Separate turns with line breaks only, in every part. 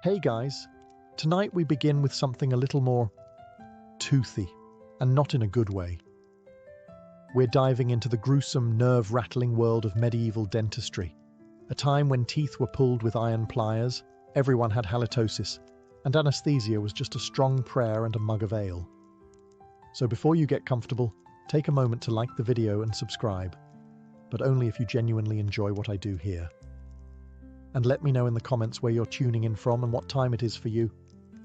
Hey guys, tonight we begin with something a little more toothy, and not in a good way. We're diving into the gruesome, nerve-rattling world of medieval dentistry, a time when teeth were pulled with iron pliers, everyone had halitosis, and anesthesia was just a strong prayer and a mug of ale. So before you get comfortable, take a moment to like the video and subscribe, but only if you genuinely enjoy what I do here. And let me know in the comments where you're tuning in from and what time it is for you.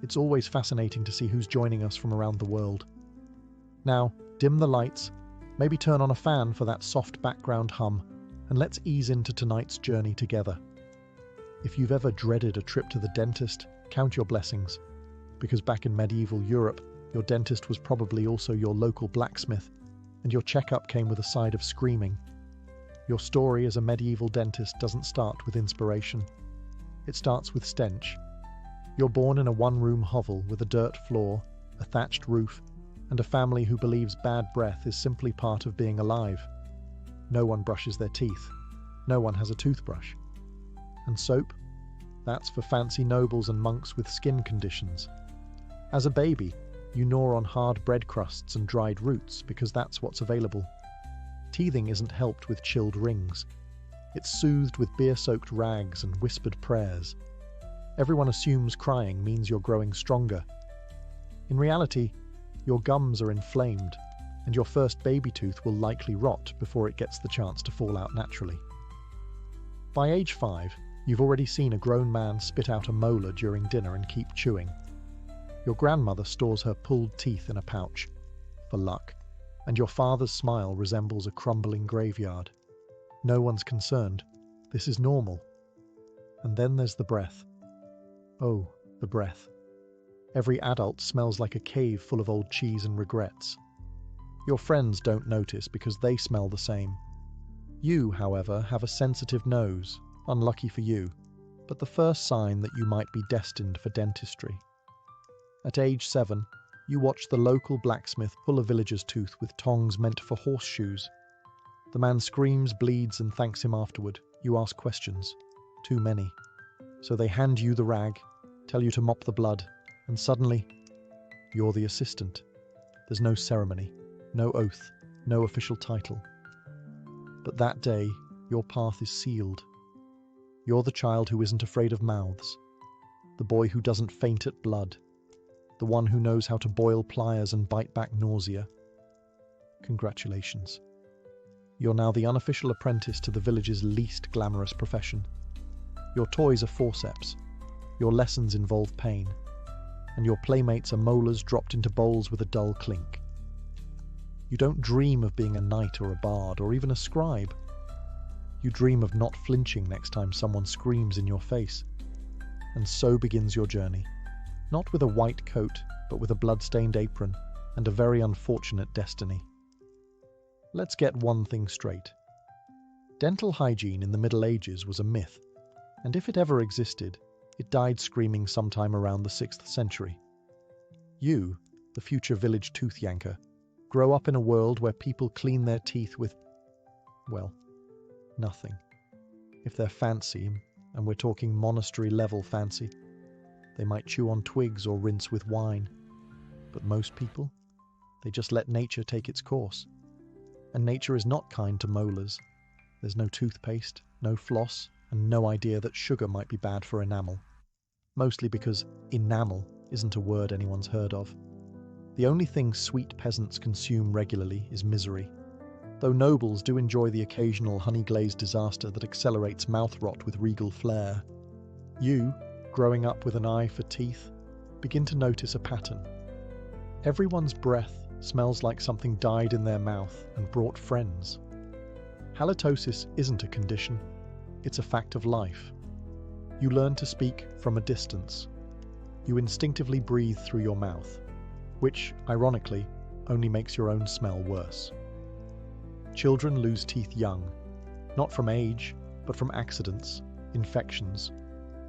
It's always fascinating to see who's joining us from around the world. Now, dim the lights, maybe turn on a fan for that soft background hum, and let's ease into tonight's journey together. If you've ever dreaded a trip to the dentist, count your blessings, because back in medieval Europe, your dentist was probably also your local blacksmith, and your checkup came with a side of screaming. Your story as a medieval dentist doesn't start with inspiration. It starts with stench. You're born in a one-room hovel with a dirt floor, a thatched roof, and a family who believes bad breath is simply part of being alive. No one brushes their teeth. No one has a toothbrush. And soap? That's for fancy nobles and monks with skin conditions. As a baby, you gnaw on hard bread crusts and dried roots because that's what's available. Teething isn't helped with chilled rings. It's soothed with beer-soaked rags and whispered prayers. Everyone assumes crying means you're growing stronger. In reality, your gums are inflamed, and your first baby tooth will likely rot before it gets the chance to fall out naturally. By age 5, you've already seen a grown man spit out a molar during dinner and keep chewing. Your grandmother stores her pulled teeth in a pouch, for luck, and your father's smile resembles a crumbling graveyard. No one's concerned. This is normal. And then there's the breath. Oh, the breath. Every adult smells like a cave full of old cheese and regrets. Your friends don't notice because they smell the same. You, however, have a sensitive nose, unlucky for you, but the first sign that you might be destined for dentistry. At age 7, you watch the local blacksmith pull a villager's tooth with tongs meant for horseshoes. The man screams, bleeds, and thanks him afterward. You ask questions. Too many. So they hand you the rag, tell you to mop the blood, and suddenly, you're the assistant. There's no ceremony, no oath, no official title. But that day, your path is sealed. You're the child who isn't afraid of mouths, the boy who doesn't faint at blood, the one who knows how to boil pliers and bite back nausea. Congratulations. You're now the unofficial apprentice to the village's least glamorous profession. Your toys are forceps, your lessons involve pain, and your playmates are molars dropped into bowls with a dull clink. You don't dream of being a knight or a bard or even a scribe. You dream of not flinching next time someone screams in your face. And so begins your journey. Not with a white coat, but with a blood-stained apron and a very unfortunate destiny. Let's get one thing straight. Dental hygiene in the Middle Ages was a myth, and if it ever existed, it died screaming sometime around the 6th century. You, the future village tooth yanker, grow up in a world where people clean their teeth with, well, nothing. If they're fancy, and we're talking monastery-level fancy, they might chew on twigs or rinse with wine. But most people, they just let nature take its course. And nature is not kind to molars. There's no toothpaste, no floss, and no idea that sugar might be bad for enamel. Mostly because enamel isn't a word anyone's heard of. The only thing sweet peasants consume regularly is misery. Though nobles do enjoy the occasional honey-glazed disaster that accelerates mouth rot with regal flair. You, growing up with an eye for teeth, begin to notice a pattern. Everyone's breath smells like something died in their mouth and brought friends. Halitosis isn't a condition, it's a fact of life. You learn to speak from a distance. You instinctively breathe through your mouth, which, ironically, only makes your own smell worse. Children lose teeth young, not from age, but from accidents, infections,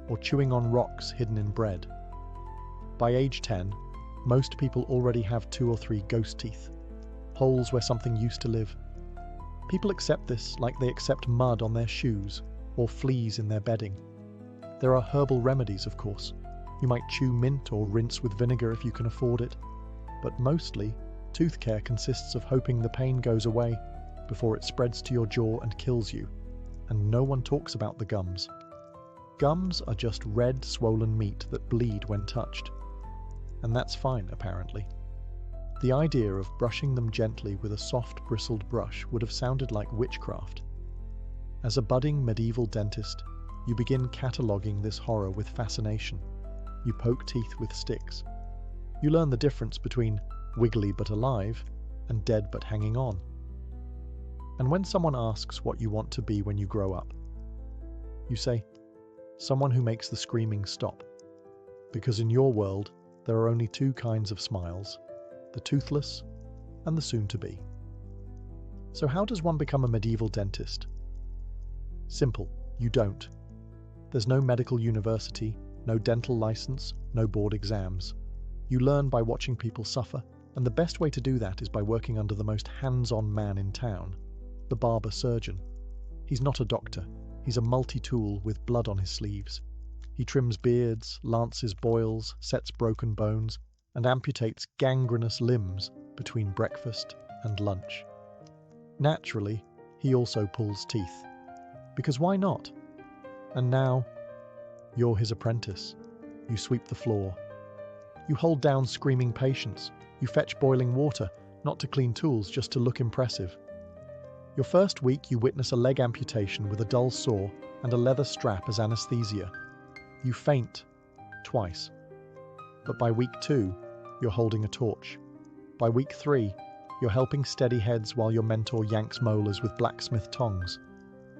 or chewing on rocks hidden in bread. By age 10, most people already have 2 or 3 ghost teeth, holes where something used to live. People accept this like they accept mud on their shoes or fleas in their bedding. There are herbal remedies, of course, You might chew mint or rinse with vinegar if you can afford it. But mostly, tooth care consists of hoping the pain goes away before it spreads to your jaw and kills you. And no one talks about the gums. Gums are just red, swollen meat that bleed when touched. And that's fine, apparently. The idea of brushing them gently with a soft, bristled brush would have sounded like witchcraft. As a budding medieval dentist, you begin cataloguing this horror with fascination. You poke teeth with sticks. You learn the difference between wiggly but alive and dead but hanging on. And when someone asks what you want to be when you grow up, you say, someone who makes the screaming stop. Because in your world, there are only two kinds of smiles, the toothless and the soon-to-be. So how does one become a medieval dentist? Simple, you don't. There's no medical university, no dental license, no board exams. You learn by watching people suffer, and the best way to do that is by working under the most hands-on man in town, the barber surgeon. He's not a doctor, he's a multi-tool with blood on his sleeves. He trims beards, lances boils, sets broken bones, and amputates gangrenous limbs between breakfast and lunch. Naturally, he also pulls teeth. Because why not? And now, you're his apprentice. You sweep the floor. You hold down screaming patients. You fetch boiling water, not to clean tools, just to look impressive. Your first week, you witness a leg amputation with a dull saw and a leather strap as anesthesia. You faint twice. But by week 2, you're holding a torch. By week 3, you're helping steady heads while your mentor yanks molars with blacksmith tongs.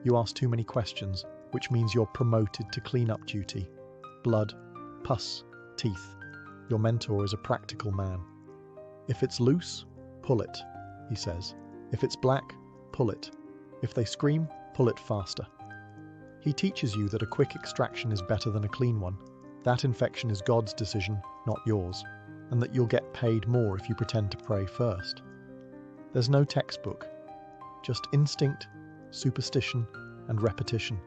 You ask too many questions, which means you're promoted to clean-up duty. Blood, pus, teeth. Your mentor is a practical man. If it's loose, pull it, he says. If it's black, pull it. If they scream, pull it faster. He teaches you that a quick extraction is better than a clean one. That infection is God's decision, not yours, and that you'll get paid more if you pretend to pray first. There's no textbook, just instinct, superstition, and repetition.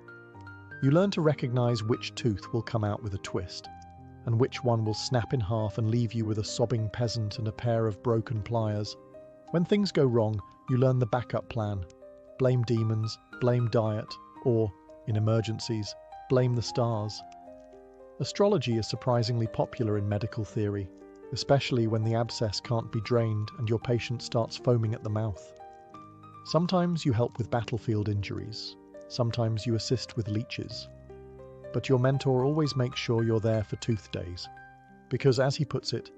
You learn to recognize which tooth will come out with a twist, and which one will snap in half and leave you with a sobbing peasant and a pair of broken pliers. When things go wrong, you learn the backup plan. Blame demons, blame diet, or, in emergencies, blame the stars. Astrology is surprisingly popular in medical theory, especially when the abscess can't be drained and your patient starts foaming at the mouth. Sometimes you help with battlefield injuries. Sometimes you assist with leeches. But your mentor always makes sure you're there for tooth days. Because, as he puts it,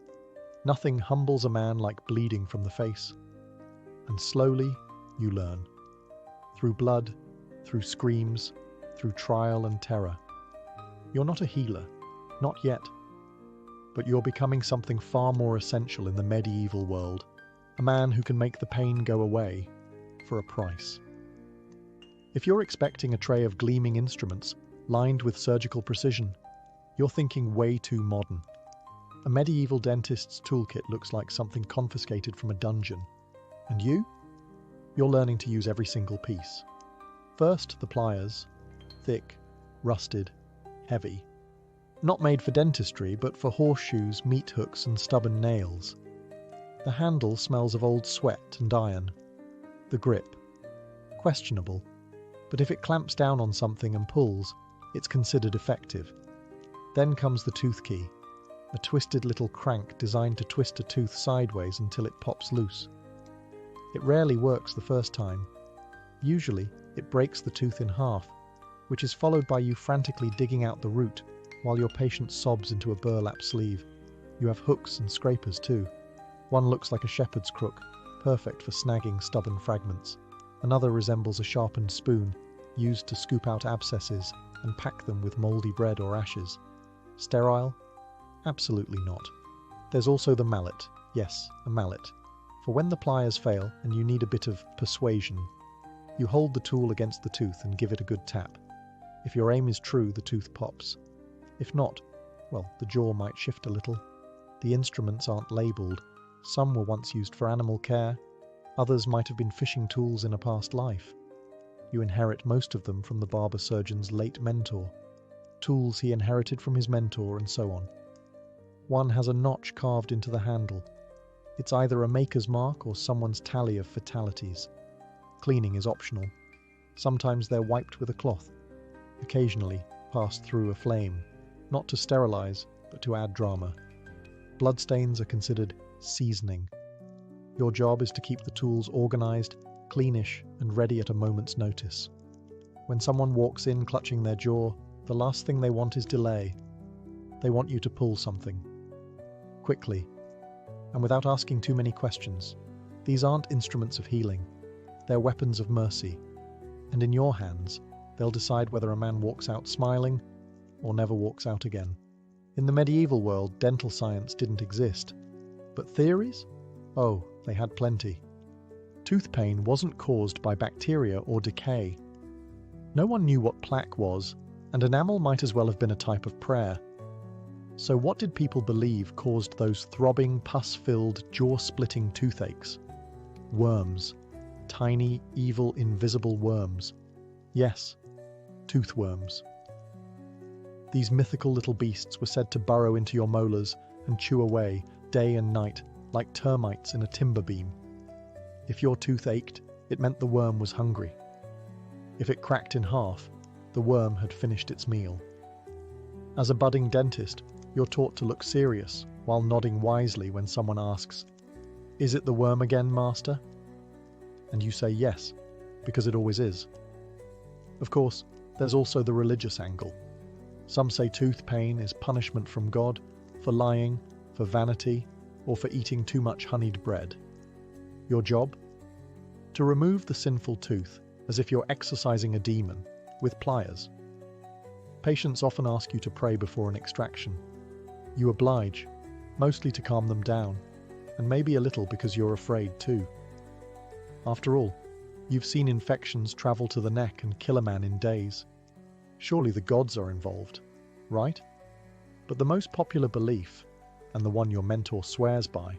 nothing humbles a man like bleeding from the face. And slowly, you learn. Through blood, through screams, through trial and terror. You're not a healer, not yet. But you're becoming something far more essential in the medieval world. A man who can make the pain go away for a price. If you're expecting a tray of gleaming instruments, lined with surgical precision, you're thinking way too modern. A medieval dentist's toolkit looks like something confiscated from a dungeon. And you? You're learning to use every single piece. First, the pliers. Thick, rusted, heavy. Not made for dentistry, but for horseshoes, meat hooks, and stubborn nails. The handle smells of old sweat and iron. The grip. Questionable. But if it clamps down on something and pulls, it's considered effective. Then comes the tooth key, a twisted little crank designed to twist a tooth sideways until it pops loose. It rarely works the first time. Usually, it breaks the tooth in half, which is followed by you frantically digging out the root while your patient sobs into a burlap sleeve. You have hooks and scrapers too. One looks like a shepherd's crook, perfect for snagging stubborn fragments. Another resembles a sharpened spoon, used to scoop out abscesses and pack them with mouldy bread or ashes. Sterile? Absolutely not. There's also the mallet. Yes, a mallet. For when the pliers fail and you need a bit of persuasion, you hold the tool against the tooth and give it a good tap. If your aim is true, the tooth pops. If not, well, the jaw might shift a little. The instruments aren't labelled. Some were once used for animal care. Others might have been fishing tools in a past life. You inherit most of them from the barber surgeon's late mentor. Tools he inherited from his mentor, and so on. One has a notch carved into the handle. It's either a maker's mark or someone's tally of fatalities. Cleaning is optional. Sometimes they're wiped with a cloth, occasionally passed through a flame, not to sterilize, but to add drama. Bloodstains are considered seasoning. Your job is to keep the tools organized, cleanish, and ready at a moment's notice. When someone walks in clutching their jaw, the last thing they want is delay. They want you to pull something. Quickly, and without asking too many questions. These aren't instruments of healing. They're weapons of mercy. And in your hands, they'll decide whether a man walks out smiling or never walks out again. In the medieval world, dental science didn't exist. But theories? Oh, they had plenty. Tooth pain wasn't caused by bacteria or decay. No one knew what plaque was, and enamel might as well have been a type of prayer. So what did people believe caused those throbbing, pus-filled, jaw-splitting toothaches? Worms. Tiny, evil, invisible worms. Yes, toothworms. These mythical little beasts were said to burrow into your molars and chew away, day and night, like termites in a timber beam. If your tooth ached, it meant the worm was hungry. If it cracked in half, the worm had finished its meal. As a budding dentist, you're taught to look serious while nodding wisely when someone asks, "Is it the worm again, master?" And you say yes, because it always is. Of course, there's also the religious angle. Some say tooth pain is punishment from God for lying, for vanity, or for eating too much honeyed bread. Your job? To remove the sinful tooth as if you're exorcising a demon with pliers. Patients often ask you to pray before an extraction. You oblige, mostly to calm them down, and maybe a little because you're afraid too. After all, you've seen infections travel to the neck and kill a man in days. Surely the gods are involved, right? But the most popular belief, and the one your mentor swears by,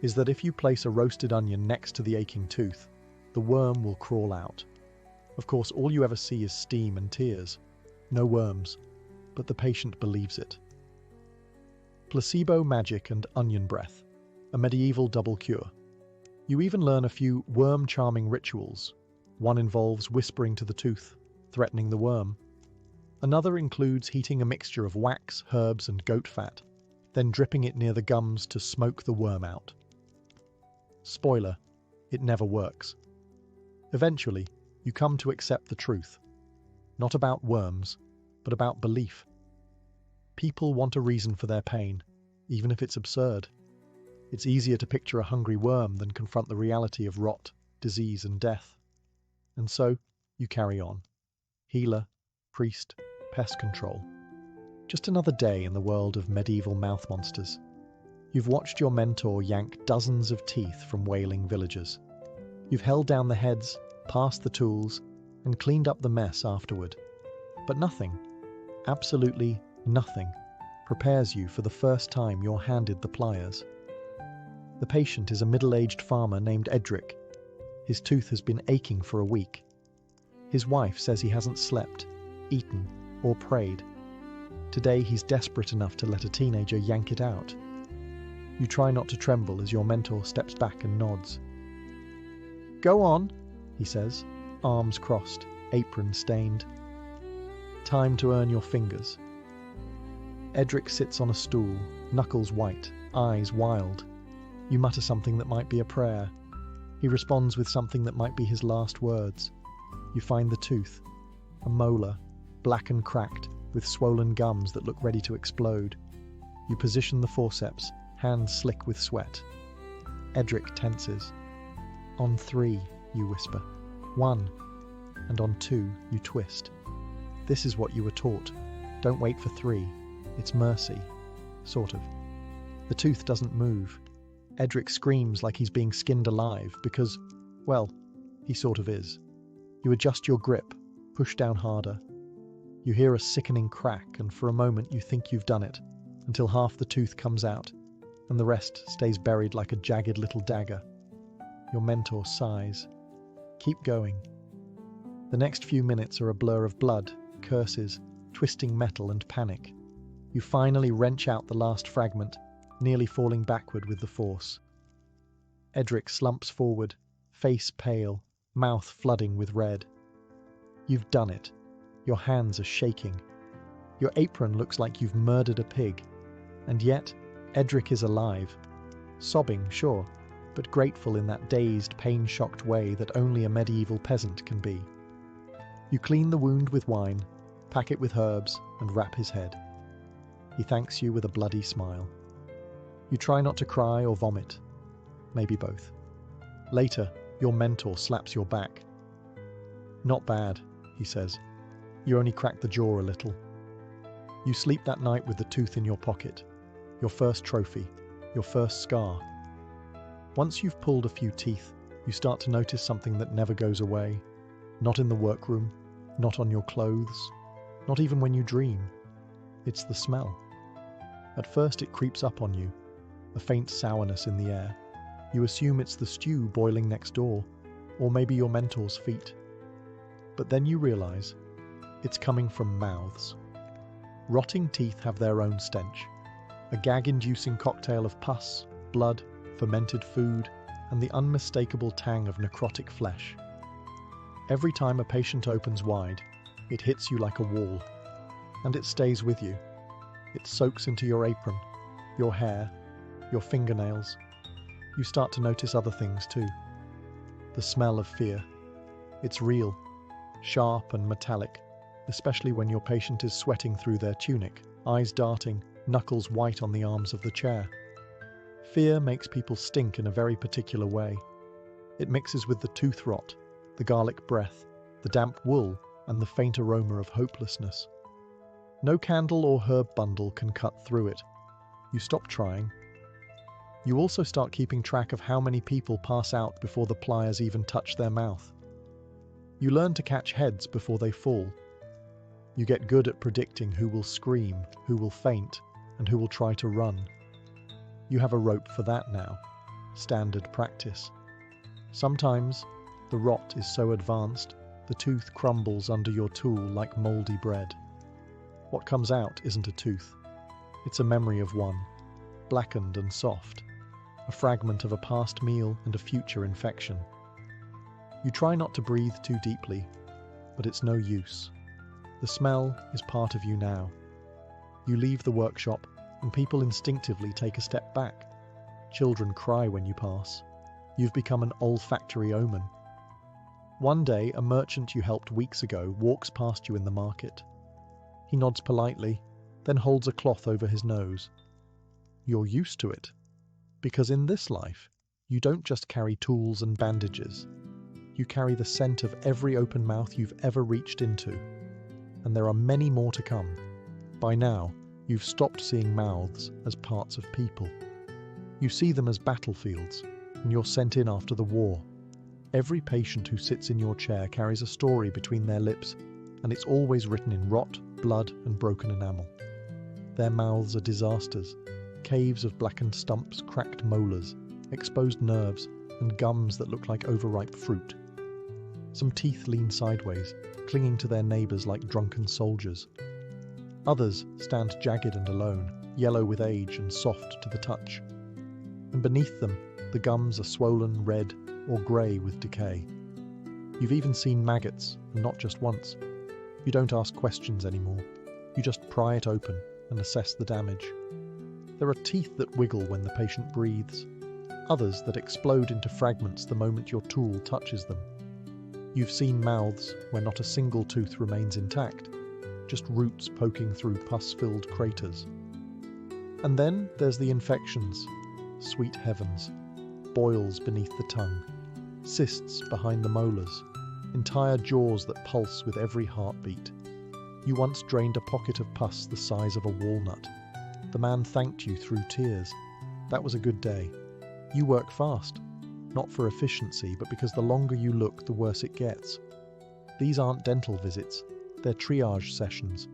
is that if you place a roasted onion next to the aching tooth, the worm will crawl out. Of course, all you ever see is steam and tears. No worms, but the patient believes it. Placebo magic and onion breath, a medieval double cure. You even learn a few worm-charming rituals. One involves whispering to the tooth, threatening the worm. Another includes heating a mixture of wax, herbs, and goat fat, then dripping it near the gums to smoke the worm out. Spoiler, it never works. Eventually, you come to accept the truth. Not about worms, but about belief. People want a reason for their pain, even if it's absurd. It's easier to picture a hungry worm than confront the reality of rot, disease, and death. And so, you carry on. Healer, priest, pest control. Just another day in the world of medieval mouth monsters. You've watched your mentor yank dozens of teeth from wailing villagers. You've held down the heads, passed the tools, and cleaned up the mess afterward. But nothing, absolutely nothing, prepares you for the first time you're handed the pliers. The patient is a middle-aged farmer named Edric. His tooth has been aching for a week. His wife says he hasn't slept, eaten, or prayed. Today he's desperate enough to let a teenager yank it out. You try not to tremble as your mentor steps back and nods. "Go on," he says, arms crossed, apron stained. "Time to earn your fingers." Edric sits on a stool, knuckles white, eyes wild. You mutter something that might be a prayer. He responds with something that might be his last words. You find the tooth, a molar, black and cracked, with swollen gums that look ready to explode. You position the forceps, hands slick with sweat. Edric tenses. "On 3, you whisper. 1. And on 2, you twist. This is what you were taught. Don't wait for 3. It's mercy. Sort of. The tooth doesn't move. Edric screams like he's being skinned alive because, well, he sort of is. You adjust your grip, push down harder. You hear a sickening crack, and for a moment you think you've done it, until half the tooth comes out, and the rest stays buried like a jagged little dagger. Your mentor sighs. Keep going. The next few minutes are a blur of blood, curses, twisting metal, and panic. You finally wrench out the last fragment, nearly falling backward with the force. Edric slumps forward, face pale, mouth flooding with red. You've done it. Your hands are shaking. Your apron looks like you've murdered a pig. And yet, Edric is alive. Sobbing, sure, but grateful in that dazed, pain-shocked way that only a medieval peasant can be. You clean the wound with wine, pack it with herbs, and wrap his head. He thanks you with a bloody smile. You try not to cry or vomit. Maybe both. Later, your mentor slaps your back. "Not bad," he says. "You only cracked the jaw a little." You sleep that night with the tooth in your pocket. Your first trophy. Your first scar. Once you've pulled a few teeth, you start to notice something that never goes away. Not in the workroom, not on your clothes, not even when you dream. It's the smell. At first it creeps up on you, a faint sourness in the air. You assume it's the stew boiling next door, or maybe your mentor's feet. But then you realize it's coming from mouths. Rotting teeth have their own stench, a gag-inducing cocktail of pus, blood, fermented food, and the unmistakable tang of necrotic flesh. Every time a patient opens wide, it hits you like a wall, and it stays with you. It soaks into your apron, your hair, your fingernails. You start to notice other things too. The smell of fear. It's real, sharp and metallic, especially when your patient is sweating through their tunic, eyes darting, knuckles white on the arms of the chair. Fear makes people stink in a very particular way. It mixes with the tooth rot, the garlic breath, the damp wool, and the faint aroma of hopelessness. No candle or herb bundle can cut through it. You stop trying. You also start keeping track of how many people pass out before the pliers even touch their mouth. You learn to catch heads before they fall. You get good at predicting who will scream, who will faint, and who will try to run. You have a rope for that now. Standard practice. Sometimes, the rot is so advanced, the tooth crumbles under your tool like mouldy bread. What comes out isn't a tooth. It's a memory of one, blackened and soft, a fragment of a past meal and a future infection. You try not to breathe too deeply, but it's no use. The smell is part of you now. You leave the workshop, and people instinctively take a step back. Children cry when you pass. You've become an olfactory omen. One day, a merchant you helped weeks ago walks past you in the market. He nods politely, then holds a cloth over his nose. You're used to it, because in this life, you don't just carry tools and bandages. You carry the scent of every open mouth you've ever reached into. And there are many more to come. By now, you've stopped seeing mouths as parts of people. You see them as battlefields, and you're sent in after the war. Every patient who sits in your chair carries a story between their lips, and it's always written in rot, blood, and broken enamel. Their mouths are disasters, caves of blackened stumps, cracked molars, exposed nerves, and gums that look like overripe fruit. Some teeth lean sideways, clinging to their neighbours like drunken soldiers. Others stand jagged and alone, yellow with age and soft to the touch. And beneath them, the gums are swollen red or grey with decay. You've even seen maggots, and not just once. You don't ask questions anymore. You just pry it open and assess the damage. There are teeth that wiggle when the patient breathes, others that explode into fragments the moment your tool touches them. You've seen mouths where not a single tooth remains intact, just roots poking through pus-filled craters. And then there's the infections. Sweet heavens. Boils beneath the tongue. Cysts behind the molars. Entire jaws that pulse with every heartbeat. You once drained a pocket of pus the size of a walnut. The man thanked you through tears. That was a good day. You work fast. Not for efficiency, but because the longer you look, the worse it gets. These aren't dental visits. They're triage sessions.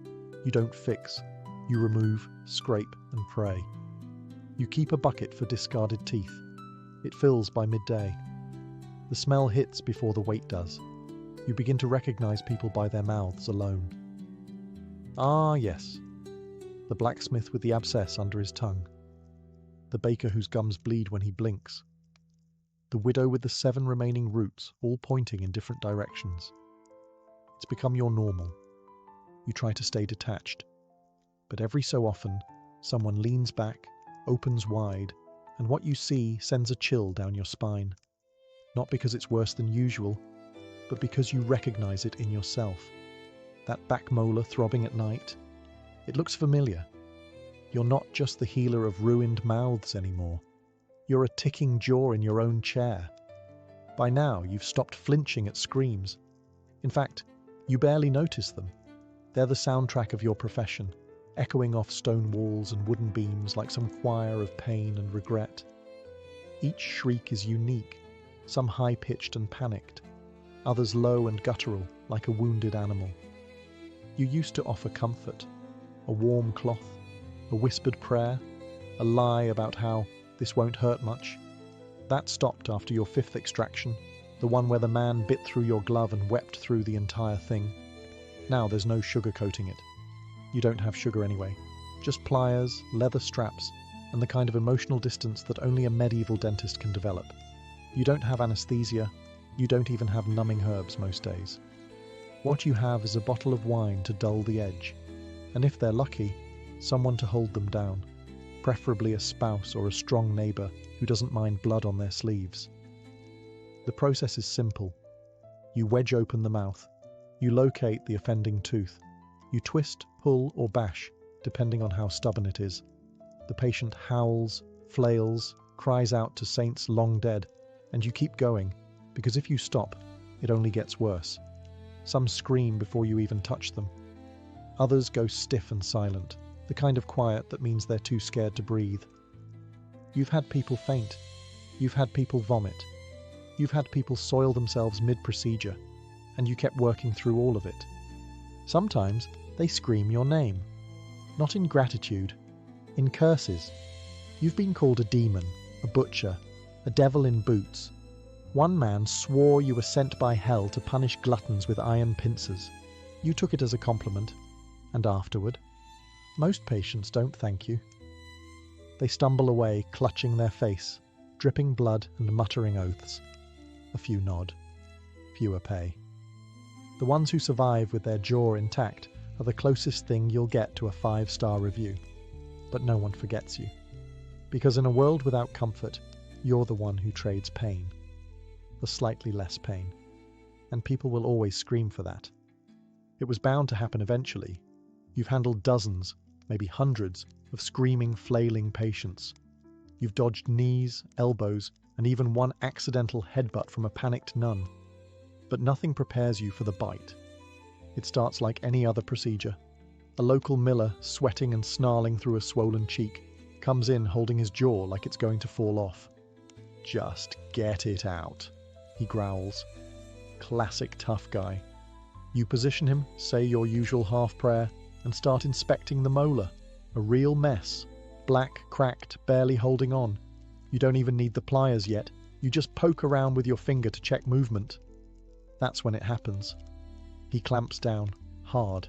You don't fix. You remove, scrape, and pray. You keep a bucket for discarded teeth. It fills by midday. The smell hits before the weight does. You begin to recognize people by their mouths alone. Ah, yes. the blacksmith with the abscess under his tongue, the baker whose gums bleed when he blinks, the widow with the 7 remaining roots, all pointing in different directions. It's become your normal. You try to stay detached, but every so often, someone leans back, opens wide, and what you see sends a chill down your spine. Not because it's worse than usual, but because you recognize it in yourself. That back molar throbbing at night, it looks familiar. You're not just the healer of ruined mouths anymore. You're a ticking jaw in your own chair. By now, you've stopped flinching at screams. In fact, you barely notice them. They're the soundtrack of your profession, echoing off stone walls and wooden beams like some choir of pain and regret. Each shriek is unique, some high-pitched and panicked, others low and guttural like a wounded animal. You used to offer comfort, a warm cloth, a whispered prayer, a lie about how this won't hurt much. That stopped after your 5th extraction, the one where the man bit through your glove and wept through the entire thing. Now there's no sugarcoating it. You don't have sugar anyway. Just pliers, leather straps, and the kind of emotional distance that only a medieval dentist can develop. You don't have anesthesia. You don't even have numbing herbs most days. What you have is a bottle of wine to dull the edge, and if they're lucky, someone to hold them down, preferably a spouse or a strong neighbour who doesn't mind blood on their sleeves. The process is simple. You wedge open the mouth. You locate the offending tooth. You twist, pull, or bash, depending on how stubborn it is. The patient howls, flails, cries out to saints long dead, and you keep going, because if you stop, it only gets worse. Some scream before you even touch them. Others go stiff and silent, the kind of quiet that means they're too scared to breathe. You've had people faint. You've had people vomit. You've had people soil themselves mid-procedure, and you kept working through all of it. Sometimes they scream your name. Not in gratitude, in curses. You've been called a demon, a butcher, a devil in boots. One man swore you were sent by hell to punish gluttons with iron pincers. You took it as a compliment. And afterward, most patients don't thank you. They stumble away, clutching their face, dripping blood and muttering oaths. A few nod, fewer pay. The ones who survive with their jaw intact are the closest thing you'll get to a 5-star review. But no one forgets you. Because in a world without comfort, you're the one who trades pain. For slightly less pain. And people will always scream for that. It was bound to happen eventually. You've handled dozens, maybe hundreds, of screaming, flailing patients. You've dodged knees, elbows, and even one accidental headbutt from a panicked nun. But nothing prepares you for the bite. It starts like any other procedure. A local miller, sweating and snarling through a swollen cheek, comes in holding his jaw like it's going to fall off. "Just get it out," he growls. Classic tough guy. You position him, say your usual half prayer, and start inspecting the molar. A real mess. Black, cracked, barely holding on. You don't even need the pliers yet. You just poke around with your finger to check movement. That's when it happens. He clamps down, hard.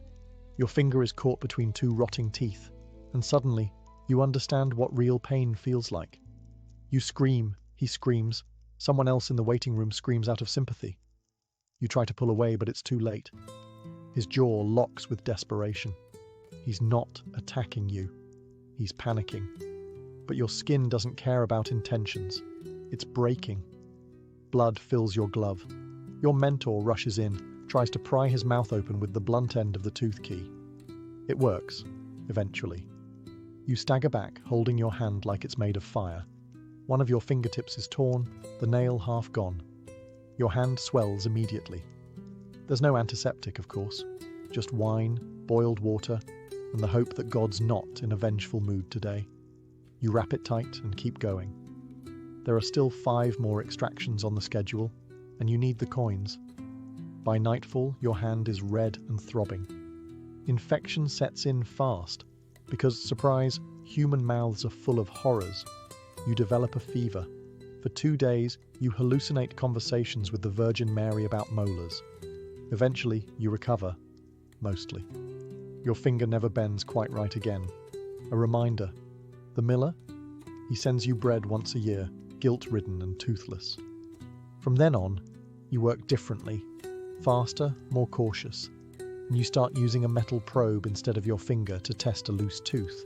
Your finger is caught between 2 rotting teeth, and suddenly you understand what real pain feels like. You scream, he screams, someone else in the waiting room screams out of sympathy. You try to pull away, but it's too late. His jaw locks with desperation. He's not attacking you. He's panicking. But your skin doesn't care about intentions. It's breaking. Blood fills your glove. Your mentor rushes in, tries to pry his mouth open with the blunt end of the tooth key. It works, eventually. You stagger back, holding your hand like it's made of fire. One of your fingertips is torn, the nail half gone. Your hand swells immediately. There's no antiseptic, of course. Just wine, boiled water, and the hope that God's not in a vengeful mood today. You wrap it tight and keep going. There are still 5 more extractions on the schedule, and you need the coins. By nightfall, your hand is red and throbbing. Infection sets in fast, because, surprise, human mouths are full of horrors. You develop a fever. For 2 days, you hallucinate conversations with the Virgin Mary about molars. Eventually, you recover. Mostly. Your finger never bends quite right again, A reminder. The miller? He sends you bread once a year, guilt-ridden and toothless. From then on, you work differently, faster, more cautious, and you start using a metal probe instead of your finger to test a loose tooth.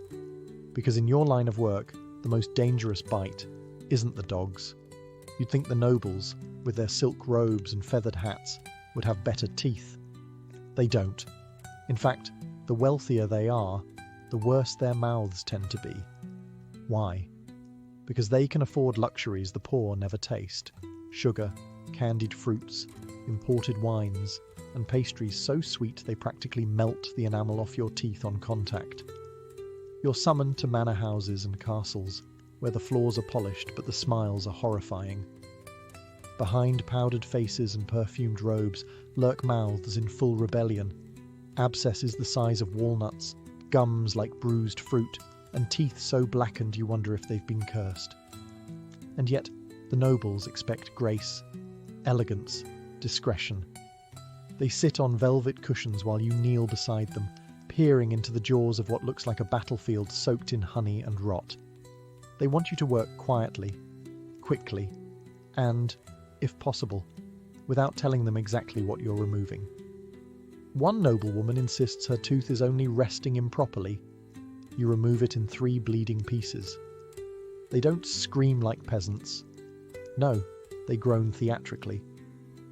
Because in your line of work, the most dangerous bite isn't the dog's. You'd think the nobles, with their silk robes and feathered hats, would have better teeth. They don't. In fact, the wealthier they are, the worse their mouths tend to be. Why? Because they can afford luxuries the poor never taste. Sugar, candied fruits, imported wines, and pastries so sweet they practically melt the enamel off your teeth on contact. You're summoned to manor houses and castles, where the floors are polished but the smiles are horrifying. Behind powdered faces and perfumed robes lurk mouths in full rebellion, abscesses the size of walnuts, gums like bruised fruit, and teeth so blackened you wonder if they've been cursed. And yet, the nobles expect grace, elegance, discretion. They sit on velvet cushions while you kneel beside them, peering into the jaws of what looks like a battlefield soaked in honey and rot. They want you to work quietly, quickly, and, if possible, without telling them exactly what you're removing. One noblewoman insists her tooth is only resting improperly. You remove it in 3 bleeding pieces. They don't scream like peasants. No, they groan theatrically.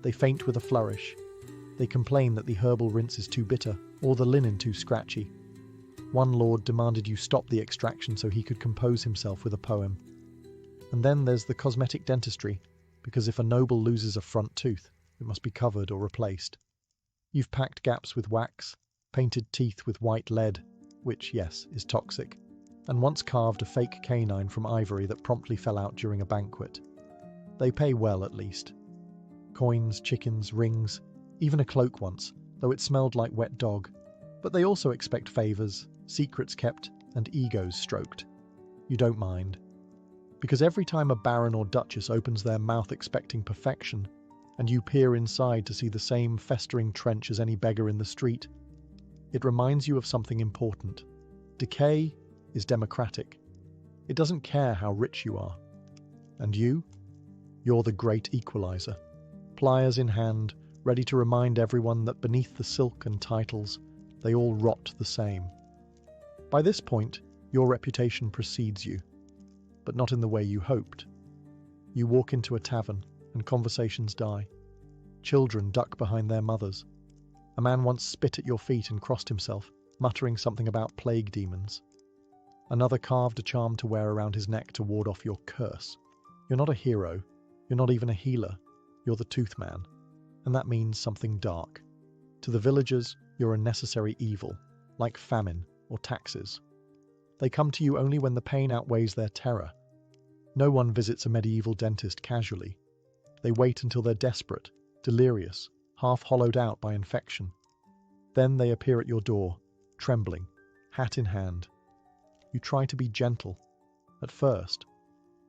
They faint with a flourish. They complain that the herbal rinse is too bitter or the linen too scratchy. One lord demanded you stop the extraction so he could compose himself with a poem. And then there's the cosmetic dentistry, because if a noble loses a front tooth, it must be covered or replaced. You've packed gaps with wax, painted teeth with white lead, which, yes, is toxic, and once carved a fake canine from ivory that promptly fell out during a banquet. They pay well, at least. Coins, chickens, rings, even a cloak once, though it smelled like wet dog. But they also expect favours, secrets kept, and egos stroked. You don't mind. Because every time a baron or duchess opens their mouth expecting perfection, and you peer inside to see the same festering trench as any beggar in the street, it reminds you of something important. Decay is democratic. It doesn't care how rich you are. And you? You're the great equalizer. Pliers in hand, ready to remind everyone that beneath the silk and titles, they all rot the same. By this point, your reputation precedes you, but not in the way you hoped. You walk into a tavern, and conversations die. Children duck behind their mothers. A man once spit at your feet and crossed himself, muttering something about plague demons. Another carved a charm to wear around his neck to ward off your curse. You're not a hero. You're not even a healer. You're the tooth man. And that means something dark. To the villagers, you're a necessary evil, like famine or taxes. They come to you only when the pain outweighs their terror. No one visits a medieval dentist casually. They wait until they're desperate, delirious, half hollowed out by infection. Then they appear at your door, trembling, hat in hand. You try to be gentle, at first,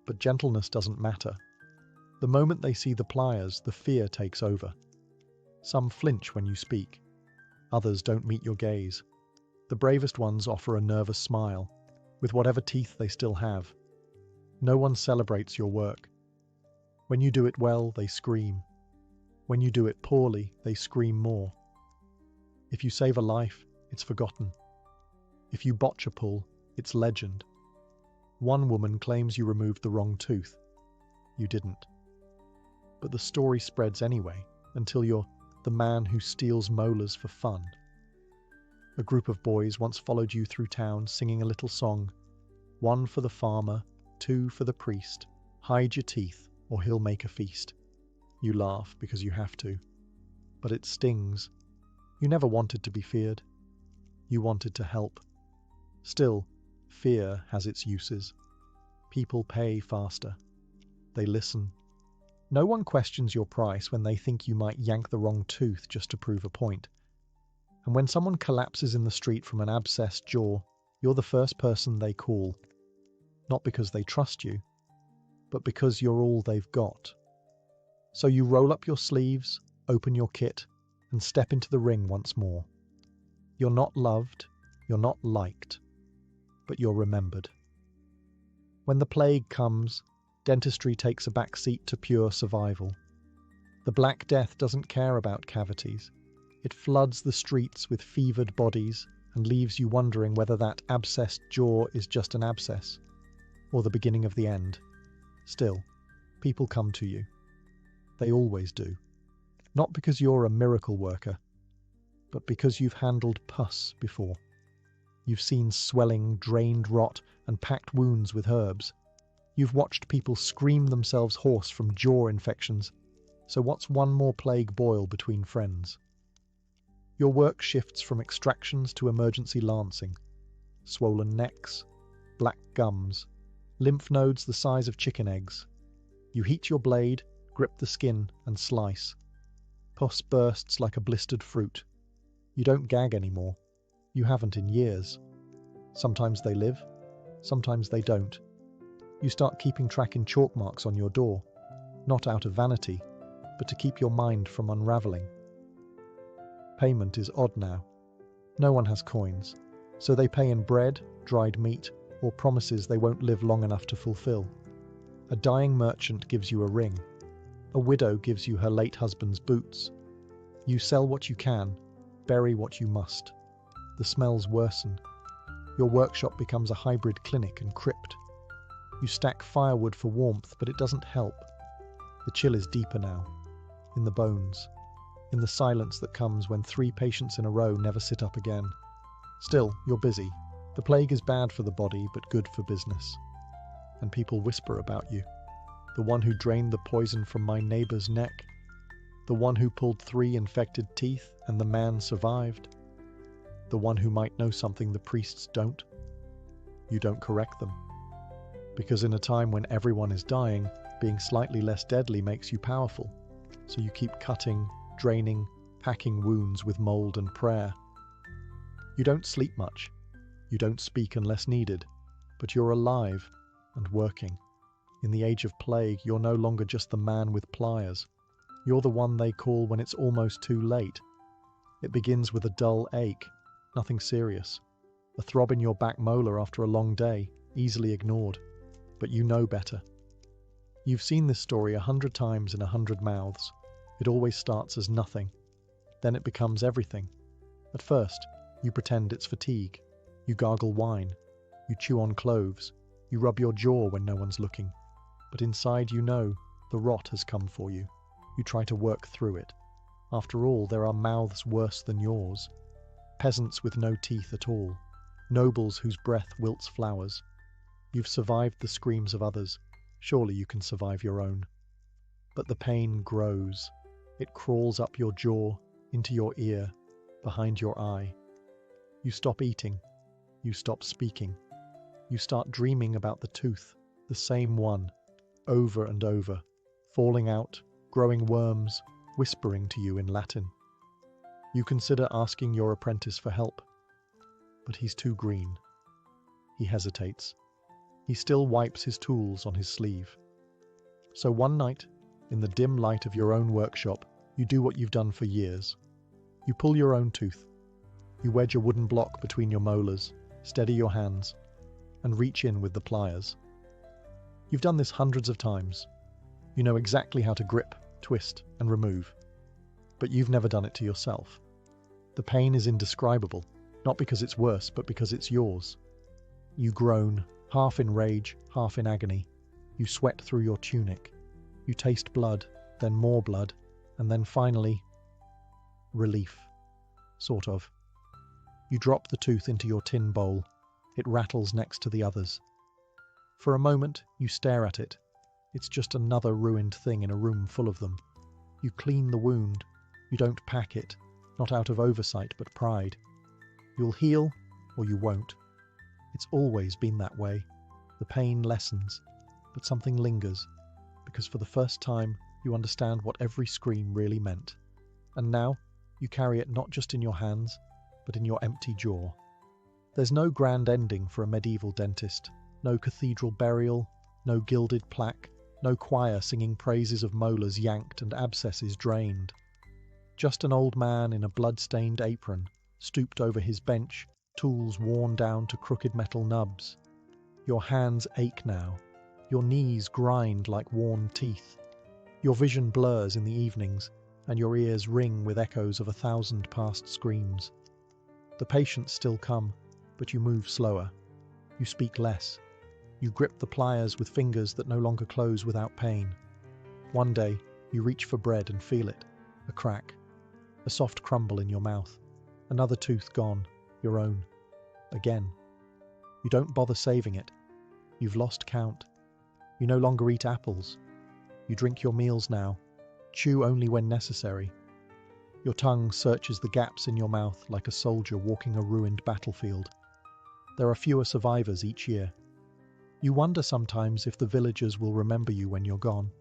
but gentleness doesn't matter. The moment they see the pliers, the fear takes over. Some flinch when you speak. Others don't meet your gaze. The bravest ones offer a nervous smile, with whatever teeth they still have. No one celebrates your work. When you do it well, they scream. When you do it poorly, they scream more. If you save a life, it's forgotten. If you botch a pull, it's legend. One woman claims you removed the wrong tooth. You didn't. But the story spreads anyway, until you're the man who steals molars for fun. A group of boys once followed you through town singing a little song. 1 for the farmer, 2 for the priest. Hide your teeth, or he'll make a feast. You laugh because you have to. But it stings. You never wanted to be feared. You wanted to help. Still, fear has its uses. People pay faster. They listen. No one questions your price when they think you might yank the wrong tooth just to prove a point. And when someone collapses in the street from an abscessed jaw, you're the first person they call. Not because they trust you, but because you're all they've got. So you roll up your sleeves, open your kit, and step into the ring once more. You're not loved, you're not liked, but you're remembered. When the plague comes, dentistry takes a back seat to pure survival. The Black Death doesn't care about cavities. It floods the streets with fevered bodies and leaves you wondering whether that abscessed jaw is just an abscess or the beginning of the end. Still, people come to you. They always do. Not because you're a miracle worker, but because you've handled pus before. You've seen swelling, drained rot, and packed wounds with herbs. You've watched people scream themselves hoarse from jaw infections. So what's one more plague boil between friends? Your work shifts from extractions to emergency lancing. Swollen necks, black gums, lymph nodes the size of chicken eggs. You heat your blade, grip the skin, and slice. Pus bursts like a blistered fruit. You don't gag anymore. You haven't in years. Sometimes they live, sometimes they don't. You start keeping track in chalk marks on your door, not out of vanity, but to keep your mind from unraveling. Payment is odd now. No one has coins, so they pay in bread, dried meat, or promises they won't live long enough to fulfill. A dying merchant gives you a ring. A widow gives you her late husband's boots. You sell what you can, bury what you must. The smells worsen. Your workshop becomes a hybrid clinic and crypt. You stack firewood for warmth, but it doesn't help. The chill is deeper now, in the bones, in the silence that comes when 3 patients in a row never sit up again. Still, you're busy. The plague is bad for the body, but good for business. And people whisper about you. The one who drained the poison from my neighbor's neck. The one who pulled 3 infected teeth and the man survived. The one who might know something the priests don't. You don't correct them. Because in a time when everyone is dying, being slightly less deadly makes you powerful. So you keep cutting, draining, packing wounds with mold and prayer. You don't sleep much. You don't speak unless needed. But you're alive and working. In the age of plague, you're no longer just the man with pliers. You're the one they call when it's almost too late. It begins with a dull ache, nothing serious. A throb in your back molar after a long day, easily ignored. But you know better. You've seen this story 100 times in 100 mouths. It always starts as nothing. Then it becomes everything. At first, you pretend it's fatigue. You gargle wine. You chew on cloves. You rub your jaw when no one's looking. But inside you know, the rot has come for you. You try to work through it. After all, there are mouths worse than yours. Peasants with no teeth at all. Nobles whose breath wilts flowers. You've survived the screams of others. Surely you can survive your own. But the pain grows. It crawls up your jaw, into your ear, behind your eye. You stop eating. You stop speaking. You start dreaming about the tooth, the same one, over and over, falling out, growing worms, whispering to you in Latin. You consider asking your apprentice for help, but he's too green. He hesitates. He still wipes his tools on his sleeve. So one night, in the dim light of your own workshop, you do what you've done for years. You pull your own tooth. You wedge a wooden block between your molars, steady your hands, and reach in with the pliers. You've done this hundreds of times. You know exactly how to grip, twist, and remove. But you've never done it to yourself. The pain is indescribable, not because it's worse, but because it's yours. You groan, half in rage, half in agony. You sweat through your tunic. You taste blood, then more blood, and then finally, relief. Sort of. You drop the tooth into your tin bowl. It rattles next to the others. For a moment, you stare at it. It's just another ruined thing in a room full of them. You clean the wound. You don't pack it, not out of oversight but pride. You'll heal, or you won't. It's always been that way. The pain lessens, but something lingers, because for the first time, you understand what every scream really meant. And now, you carry it not just in your hands, but in your empty jaw. There's no grand ending for a medieval dentist, no cathedral burial, no gilded plaque, no choir singing praises of molars yanked and abscesses drained. Just an old man in a blood-stained apron, stooped over his bench, tools worn down to crooked metal nubs. Your hands ache now. Your knees grind like worn teeth. Your vision blurs in the evenings, and your ears ring with echoes of 1,000 past screams. The patients still come, but you move slower. You speak less. You grip the pliers with fingers that no longer close without pain. One day, you reach for bread and feel it. A crack. A soft crumble in your mouth. Another tooth gone. Your own. Again. You don't bother saving it. You've lost count. You no longer eat apples. You drink your meals now. Chew only when necessary. Your tongue searches the gaps in your mouth like a soldier walking a ruined battlefield. There are fewer survivors each year. You wonder sometimes if the villagers will remember you when you're gone.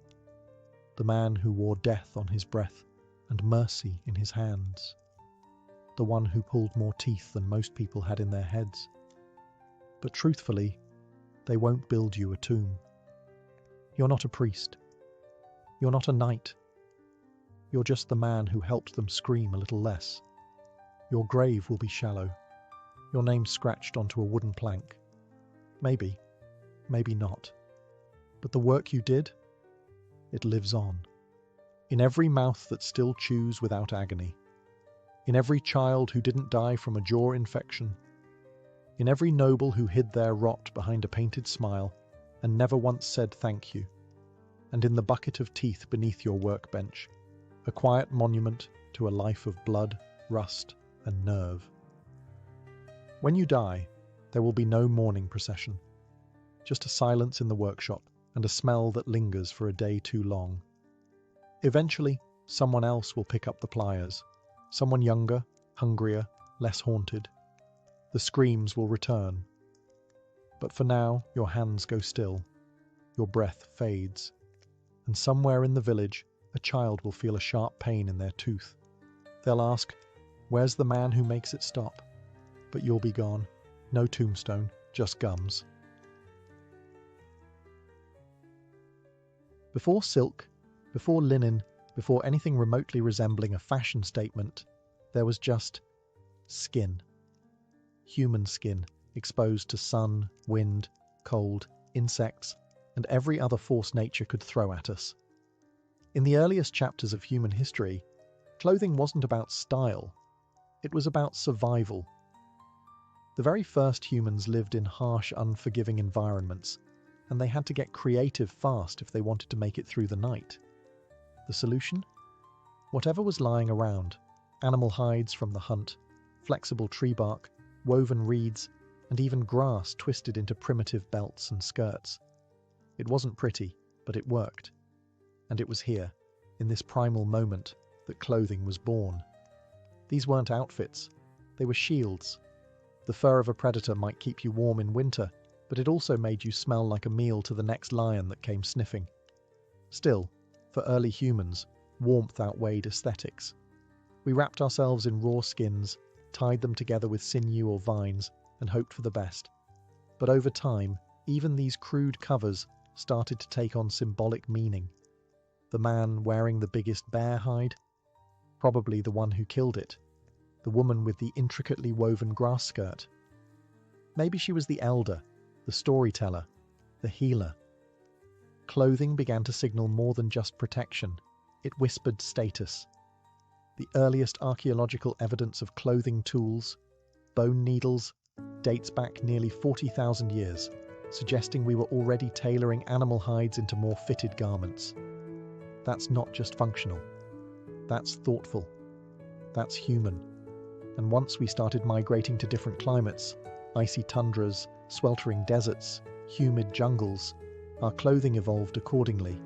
The man who wore death on his breath and mercy in his hands. The one who pulled more teeth than most people had in their heads. But truthfully, they won't build you a tomb. You're not a priest. You're not a knight. You're just the man who helped them scream a little less. Your grave will be shallow. Your name scratched onto a wooden plank. Maybe, maybe not. But the work you did, it lives on. In every mouth that still chews without agony. In every child who didn't die from a jaw infection. In every noble who hid their rot behind a painted smile and never once said thank you. And in the bucket of teeth beneath your workbench, a quiet monument to a life of blood, rust, and nerve. When you die, there will be no mourning procession. Just a silence in the workshop and a smell that lingers for a day too long. Eventually, someone else will pick up the pliers. Someone younger, hungrier, less haunted. The screams will return. But for now, your hands go still. Your breath fades. And somewhere in the village, a child will feel a sharp pain in their tooth. They'll ask, "Where's the man who makes it stop?" But you'll be gone. No tombstone, just gums. Before silk, before linen, before anything remotely resembling a fashion statement, there was just skin. Human skin, exposed to sun, wind, cold, insects, and every other force nature could throw at us. In the earliest chapters of human history, clothing wasn't about style. It was about survival. The very first humans lived in harsh, unforgiving environments, and they had to get creative fast if they wanted to make it through the night. The solution? Whatever was lying around, animal hides from the hunt, flexible tree bark, woven reeds, and even grass twisted into primitive belts and skirts. It wasn't pretty, but it worked. And it was here, in this primal moment, that clothing was born. These weren't outfits, they were shields. The fur of a predator might keep you warm in winter, but it also made you smell like a meal to the next lion that came sniffing. Still, for early humans, warmth outweighed aesthetics. We wrapped ourselves in raw skins, tied them together with sinew or vines, and hoped for the best. But over time, even these crude covers started to take on symbolic meaning. The man wearing the biggest bear hide? Probably the one who killed it. The woman with the intricately woven grass skirt. Maybe she was the elder, the storyteller, the healer. Clothing began to signal more than just protection. It whispered status. The earliest archaeological evidence of clothing tools, bone needles, dates back nearly 40,000 years, suggesting we were already tailoring animal hides into more fitted garments. That's not just functional. That's thoughtful. That's human. And once we started migrating to different climates, icy tundras, sweltering deserts, humid jungles, our clothing evolved accordingly.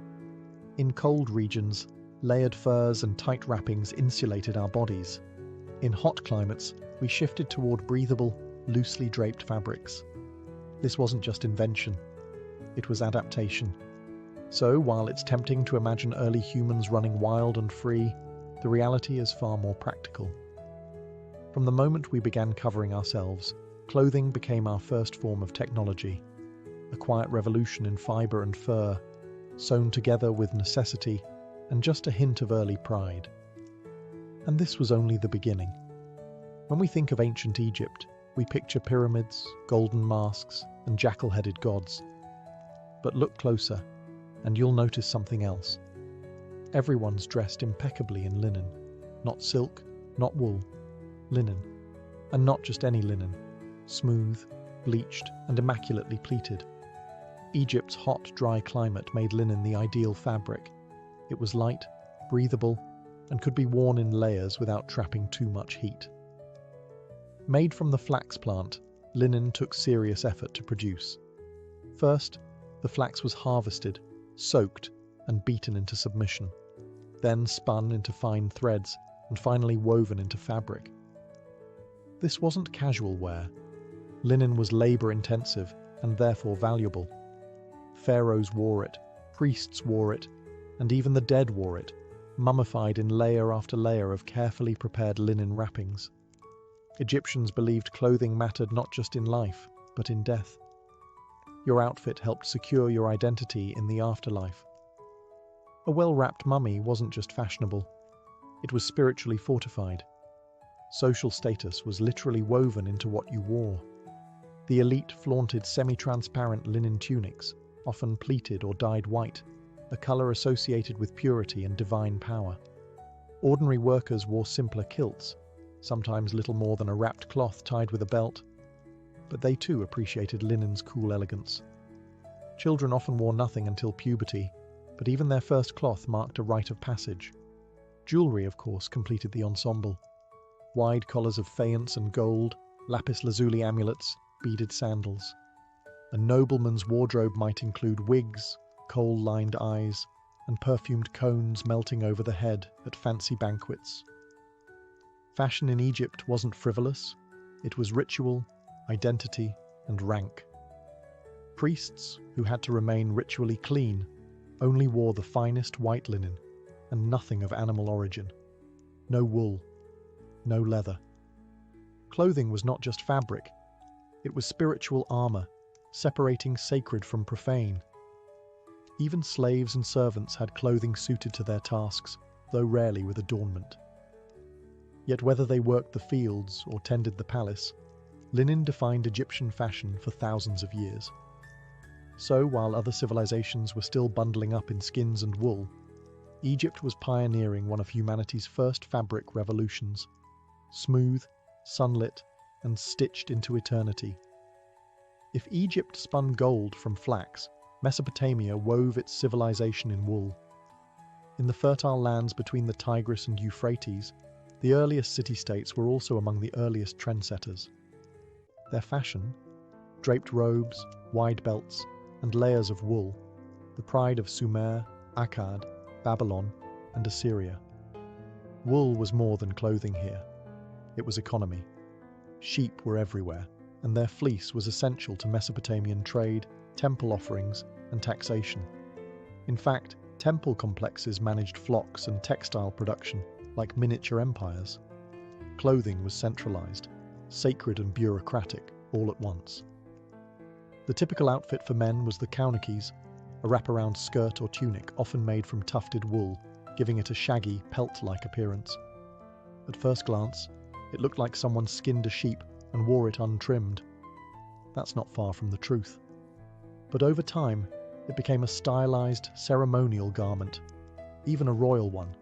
In cold regions, layered furs and tight wrappings insulated our bodies. In hot climates, we shifted toward breathable, loosely draped fabrics. This wasn't just invention, it was adaptation. So, while it's tempting to imagine early humans running wild and free, the reality is far more practical. From the moment we began covering ourselves, clothing became our first form of technology, a quiet revolution in fiber and fur, sewn together with necessity and just a hint of early pride. And this was only the beginning. When we think of ancient Egypt, We picture pyramids, golden masks, and jackal-headed gods. But look closer, and you'll notice something else. Everyone's dressed impeccably in linen. Not silk, not wool. Linen. And not just any linen. Smooth, bleached, and immaculately pleated. Egypt's hot, dry climate made linen the ideal fabric. It was light, breathable, and could be worn in layers without trapping too much heat. Made from the flax plant, linen took serious effort to produce. First, the flax was harvested, soaked, and beaten into submission, then spun into fine threads, and finally woven into fabric. This wasn't casual wear. Linen was labor-intensive and therefore valuable. Pharaohs wore it, priests wore it, and even the dead wore it, mummified in layer after layer of carefully prepared linen wrappings. Egyptians believed clothing mattered not just in life, but in death. Your outfit helped secure your identity in the afterlife. A well-wrapped mummy wasn't just fashionable, it was spiritually fortified. Social status was literally woven into what you wore. The elite flaunted semi-transparent linen tunics, often pleated or dyed white, a colour associated with purity and divine power. Ordinary workers wore simpler kilts, sometimes little more than a wrapped cloth tied with a belt, but they too appreciated linen's cool elegance. Children often wore nothing until puberty, but even their first cloth marked a rite of passage. Jewellery, of course, completed the ensemble. Wide collars of faience and gold, lapis lazuli amulets, beaded sandals. A nobleman's wardrobe might include wigs, kohl-lined eyes, and perfumed cones melting over the head at fancy banquets. Fashion in Egypt wasn't frivolous, it was ritual, identity, and rank. Priests, who had to remain ritually clean, only wore the finest white linen, and nothing of animal origin. No wool, no leather. Clothing was not just fabric, it was spiritual armor, separating sacred from profane. Even slaves and servants had clothing suited to their tasks, though rarely with adornment. Yet whether they worked the fields or tended the palace, linen defined Egyptian fashion for thousands of years. So while other civilizations were still bundling up in skins and wool, Egypt was pioneering one of humanity's first fabric revolutions. Smooth, sunlit, and stitched into eternity. If Egypt spun gold from flax, Mesopotamia wove its civilization in wool. In the fertile lands between the Tigris and Euphrates, the earliest city-states were also among the earliest trendsetters. Their fashion, draped robes, wide belts, and layers of wool, the pride of Sumer, Akkad, Babylon, and Assyria. Wool was more than clothing here. It was economy. Sheep were everywhere, and their fleece was essential to Mesopotamian trade, temple offerings, and taxation. In fact, temple complexes managed flocks and textile production like miniature empires. Clothing was centralized, sacred and bureaucratic, all at once. The typical outfit for men was the kaunakes, a wraparound skirt or tunic often made from tufted wool, giving it a shaggy, pelt-like appearance. At first glance, it looked like someone skinned a sheep and wore it untrimmed. That's not far from the truth. But over time, it became a stylized, ceremonial garment, even a royal one.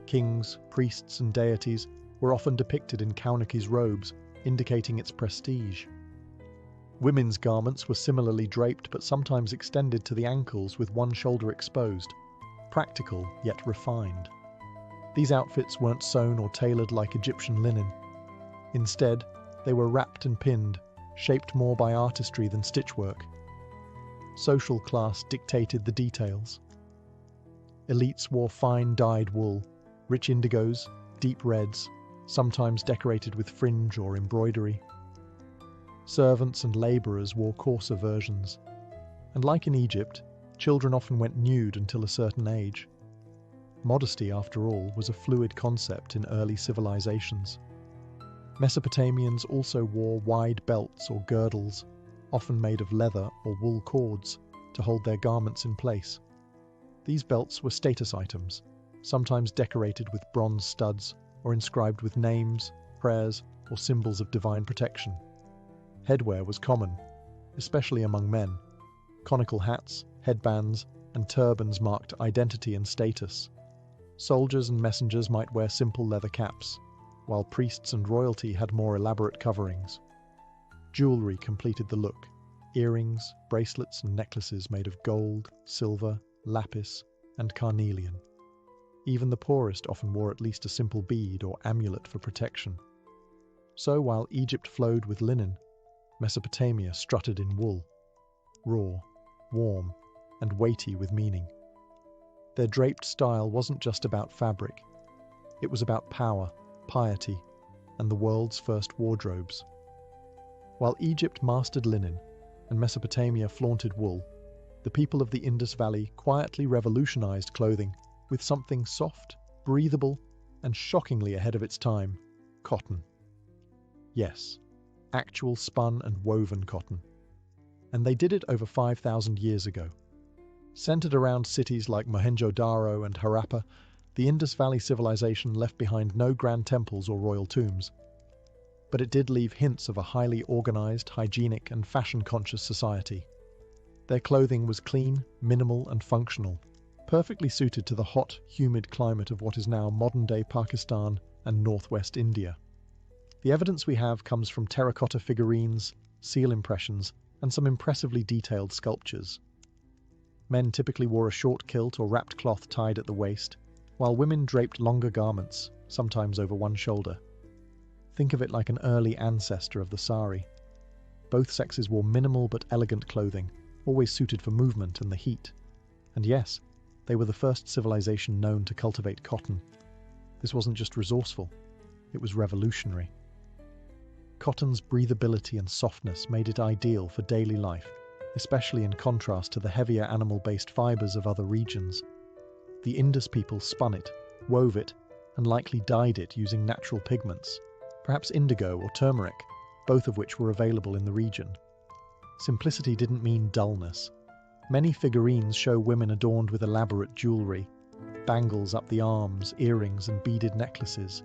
Kings, priests, and deities were often depicted in kaunakes robes, indicating its prestige. Women's garments were similarly draped but sometimes extended to the ankles with one shoulder exposed, practical yet refined. These outfits weren't sewn or tailored like Egyptian linen. Instead, they were wrapped and pinned, shaped more by artistry than stitchwork. Social class dictated the details. Elites wore fine dyed wool, rich indigos, deep reds, sometimes decorated with fringe or embroidery. Servants and labourers wore coarser versions. And like in Egypt, children often went nude until a certain age. Modesty, after all, was a fluid concept in early civilizations. Mesopotamians also wore wide belts or girdles, often made of leather or wool cords, to hold their garments in place. These belts were status items, sometimes decorated with bronze studs or inscribed with names, prayers, or symbols of divine protection. Headwear was common, especially among men. Conical hats, headbands, and turbans marked identity and status. Soldiers and messengers might wear simple leather caps, while priests and royalty had more elaborate coverings. Jewelry completed the look: earrings, bracelets, and necklaces made of gold, silver, lapis, and carnelian. Even the poorest often wore at least a simple bead or amulet for protection. So while Egypt flowed with linen, Mesopotamia strutted in wool, raw, warm, and weighty with meaning. Their draped style wasn't just about fabric. It was about power, piety, and the world's first wardrobes. While Egypt mastered linen and Mesopotamia flaunted wool, the people of the Indus Valley quietly revolutionized clothing with something soft, breathable, and shockingly ahead of its time: cotton. Yes, actual spun and woven cotton. And they did it over 5,000 years ago. Centered around cities like Mohenjo-Daro and Harappa, the Indus Valley civilization left behind no grand temples or royal tombs. But it did leave hints of a highly organized, hygienic, and fashion-conscious society. Their clothing was clean, minimal, and functional, perfectly suited to the hot, humid climate of what is now modern-day Pakistan and northwest India. The evidence we have comes from terracotta figurines, seal impressions, and some impressively detailed sculptures. Men typically wore a short kilt or wrapped cloth tied at the waist, while women draped longer garments, sometimes over one shoulder. Think of it like an early ancestor of the sari. Both sexes wore minimal but elegant clothing, always suited for movement and the heat. And yes, they were the first civilization known to cultivate cotton. This wasn't just resourceful, it was revolutionary. Cotton's breathability and softness made it ideal for daily life, especially in contrast to the heavier animal-based fibers of other regions. The Indus people spun it, wove it, and likely dyed it using natural pigments, perhaps indigo or turmeric, both of which were available in the region. Simplicity didn't mean dullness. Many figurines show women adorned with elaborate jewelry, bangles up the arms, earrings, and beaded necklaces.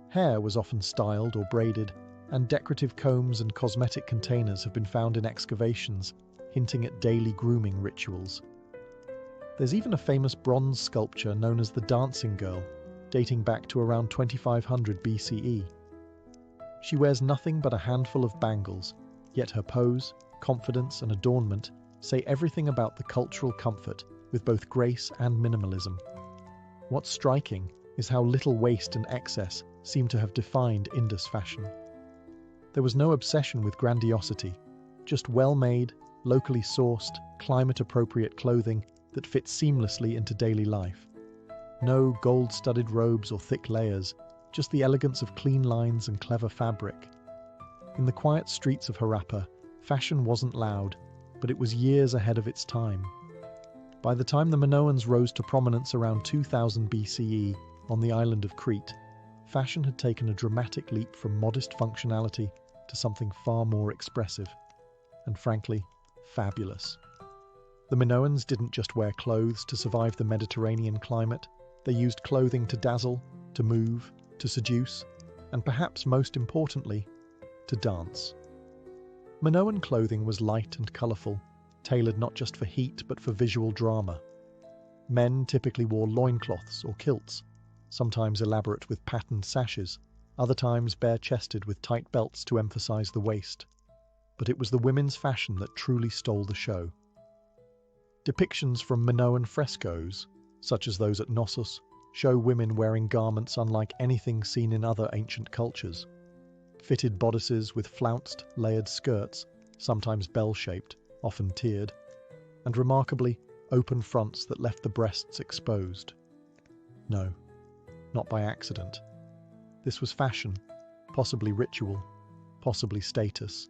Hair was often styled or braided, and decorative combs and cosmetic containers have been found in excavations, hinting at daily grooming rituals. There's even a famous bronze sculpture known as the Dancing Girl, dating back to around 2500 BCE. She wears nothing but a handful of bangles, yet her pose, confidence, and adornment say everything about the cultural comfort with both grace and minimalism. What's striking is how little waste and excess seem to have defined Indus fashion. There was no obsession with grandiosity, just well-made, locally sourced, climate-appropriate clothing that fits seamlessly into daily life. No gold-studded robes or thick layers, just the elegance of clean lines and clever fabric. In the quiet streets of Harappa, fashion wasn't loud, but it was years ahead of its time. By the time the Minoans rose to prominence around 2000 BCE on the island of Crete, fashion had taken a dramatic leap from modest functionality to something far more expressive, and frankly, fabulous. The Minoans didn't just wear clothes to survive the Mediterranean climate, they used clothing to dazzle, to move, to seduce, and perhaps most importantly, to dance. Minoan clothing was light and colourful, tailored not just for heat but for visual drama. Men typically wore loincloths or kilts, sometimes elaborate with patterned sashes, other times bare-chested with tight belts to emphasize the waist. But it was the women's fashion that truly stole the show. Depictions from Minoan frescoes, such as those at Knossos, show women wearing garments unlike anything seen in other ancient cultures. Fitted bodices with flounced, layered skirts, sometimes bell-shaped, often tiered, and remarkably, open fronts that left the breasts exposed. No, not by accident. This was fashion, possibly ritual, possibly status,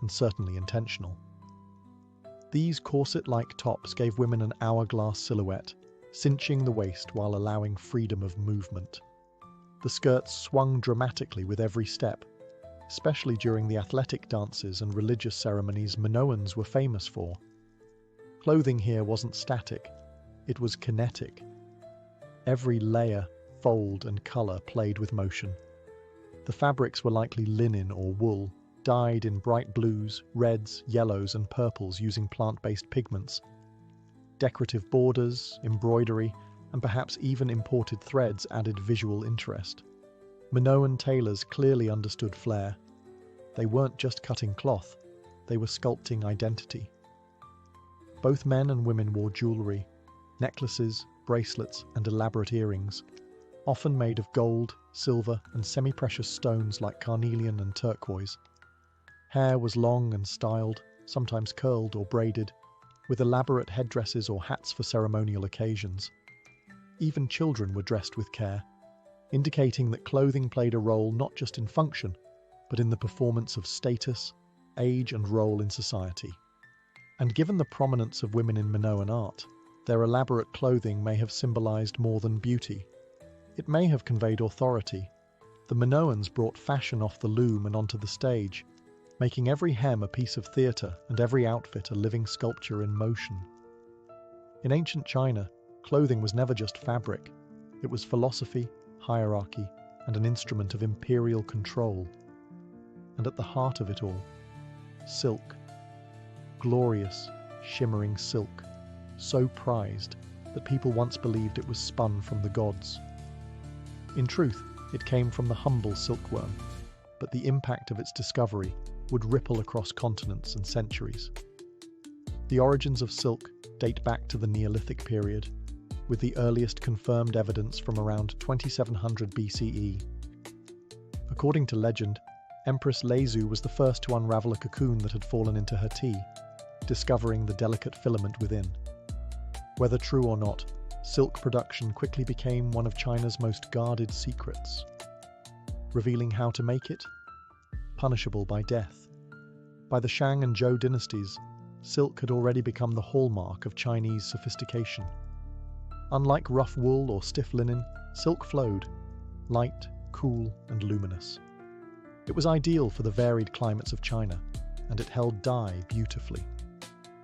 and certainly intentional. These corset-like tops gave women an hourglass silhouette, cinching the waist while allowing freedom of movement. The skirts swung dramatically with every step, especially during the athletic dances and religious ceremonies Minoans were famous for. Clothing here wasn't static, it was kinetic. Every layer, fold, and colour played with motion. The fabrics were likely linen or wool, dyed in bright blues, reds, yellows, and purples using plant-based pigments. Decorative borders, embroidery, and perhaps even imported threads added visual interest. Minoan tailors clearly understood flair. They weren't just cutting cloth, they were sculpting identity. Both men and women wore jewellery, necklaces, bracelets, and elaborate earrings, often made of gold, silver, and semi-precious stones like carnelian and turquoise. Hair was long and styled, sometimes curled or braided, with elaborate headdresses or hats for ceremonial occasions. Even children were dressed with care, indicating that clothing played a role not just in function, but in the performance of status, age, and role in society. And given the prominence of women in Minoan art, their elaborate clothing may have symbolized more than beauty. It may have conveyed authority. The Minoans brought fashion off the loom and onto the stage, making every hem a piece of theatre and every outfit a living sculpture in motion. In ancient China, clothing was never just fabric. It was philosophy, hierarchy, and an instrument of imperial control. And at the heart of it all, silk. Glorious, shimmering silk, so prized that people once believed it was spun from the gods. In truth, it came from the humble silkworm, but the impact of its discovery would ripple across continents and centuries. The origins of silk date back to the Neolithic period, with the earliest confirmed evidence from around 2700 BCE. According to legend, Empress Lezu was the first to unravel a cocoon that had fallen into her tea, discovering the delicate filament within. Whether true or not, silk production quickly became one of China's most guarded secrets. Revealing how to make it? Punishable by death. By the Shang and Zhou dynasties, silk had already become the hallmark of Chinese sophistication. Unlike rough wool or stiff linen, silk flowed, light, cool, and luminous. It was ideal for the varied climates of China, and it held dye beautifully.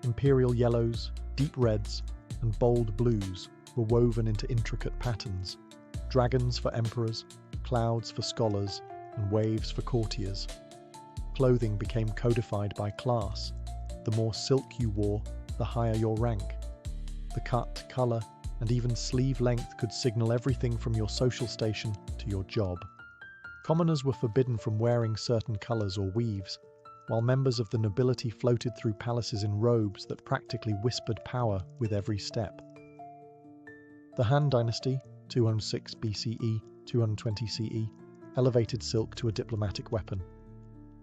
Imperial yellows, deep reds, and bold blues were woven into intricate patterns. Dragons for emperors, clouds for scholars, and waves for courtiers. Clothing became codified by class. The more silk you wore, the higher your rank. The cut, colour, and even sleeve length could signal everything from your social station to your job. Commoners were forbidden from wearing certain colours or weaves, while members of the nobility floated through palaces in robes that practically whispered power with every step. The Han Dynasty, 206 BCE, 220 CE, elevated silk to a diplomatic weapon.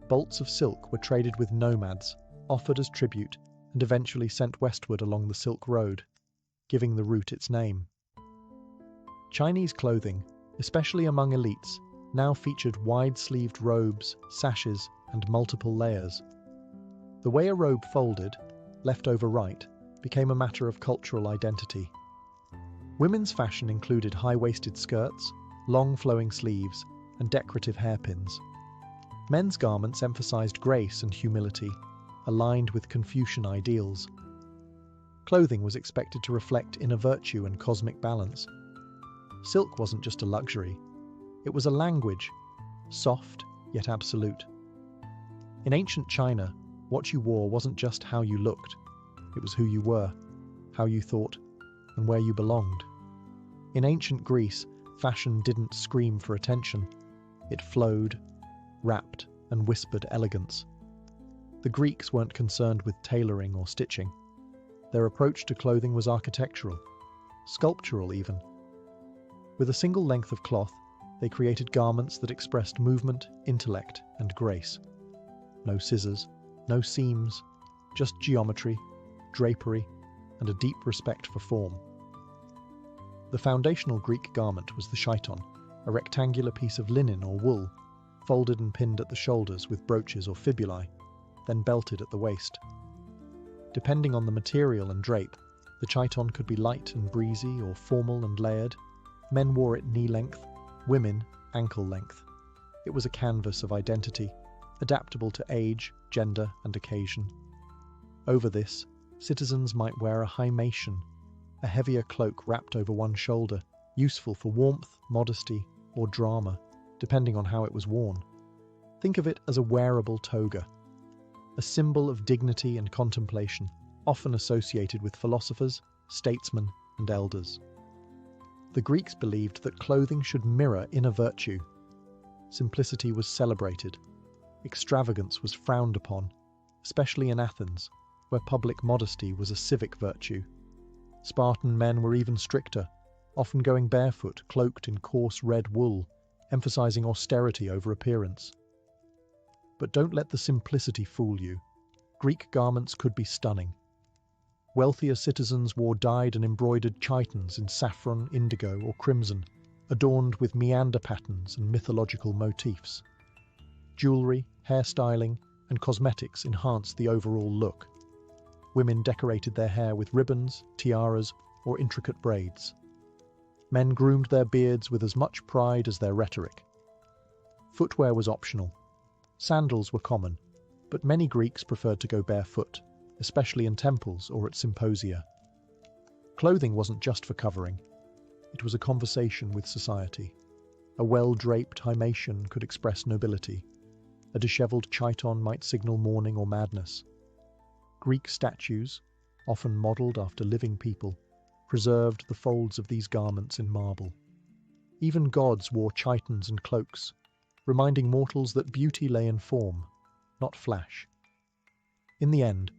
Bolts of silk were traded with nomads, offered as tribute, and eventually sent westward along the Silk Road, giving the route its name. Chinese clothing, especially among elites, now featured wide-sleeved robes, sashes, and multiple layers. The way a robe folded, left over right, became a matter of cultural identity. Women's fashion included high-waisted skirts, long flowing sleeves, and decorative hairpins. Men's garments emphasized grace and humility, aligned with Confucian ideals. Clothing was expected to reflect inner virtue and cosmic balance. Silk wasn't just a luxury, it was a language, soft yet absolute. In ancient China, what you wore wasn't just how you looked, it was who you were, how you thought, and where you belonged. In ancient Greece, fashion didn't scream for attention. It flowed, rapped, and whispered elegance. The Greeks weren't concerned with tailoring or stitching. Their approach to clothing was architectural, sculptural even. With a single length of cloth, they created garments that expressed movement, intellect, and grace. No scissors, no seams, just geometry, drapery, and a deep respect for form. The foundational Greek garment was the chiton, a rectangular piece of linen or wool, folded and pinned at the shoulders with brooches or fibulae, then belted at the waist. Depending on the material and drape, the chiton could be light and breezy or formal and layered. Men wore it knee-length, women ankle length. It was a canvas of identity, adaptable to age, gender, and occasion. Over this, citizens might wear a himation, a heavier cloak wrapped over one shoulder, useful for warmth, modesty, or drama, depending on how it was worn. Think of it as a wearable toga, a symbol of dignity and contemplation, often associated with philosophers, statesmen, and elders. The Greeks believed that clothing should mirror inner virtue. Simplicity was celebrated. Extravagance was frowned upon, especially in Athens, where public modesty was a civic virtue. Spartan men were even stricter, often going barefoot, cloaked in coarse red wool, emphasizing austerity over appearance. But don't let the simplicity fool you. Greek garments could be stunning. Wealthier citizens wore dyed and embroidered chitons in saffron, indigo, or crimson, adorned with meander patterns and mythological motifs. Jewelry, hairstyling, and cosmetics enhanced the overall look. Women decorated their hair with ribbons, tiaras, or intricate braids. Men groomed their beards with as much pride as their rhetoric. Footwear was optional. Sandals were common, but many Greeks preferred to go barefoot, especially in temples or at symposia. Clothing wasn't just for covering. It was a conversation with society. A well-draped himation could express nobility. A dishevelled chiton might signal mourning or madness. Greek statues, often modelled after living people, preserved the folds of these garments in marble. Even gods wore chitons and cloaks, reminding mortals that beauty lay in form, not flash. In the end,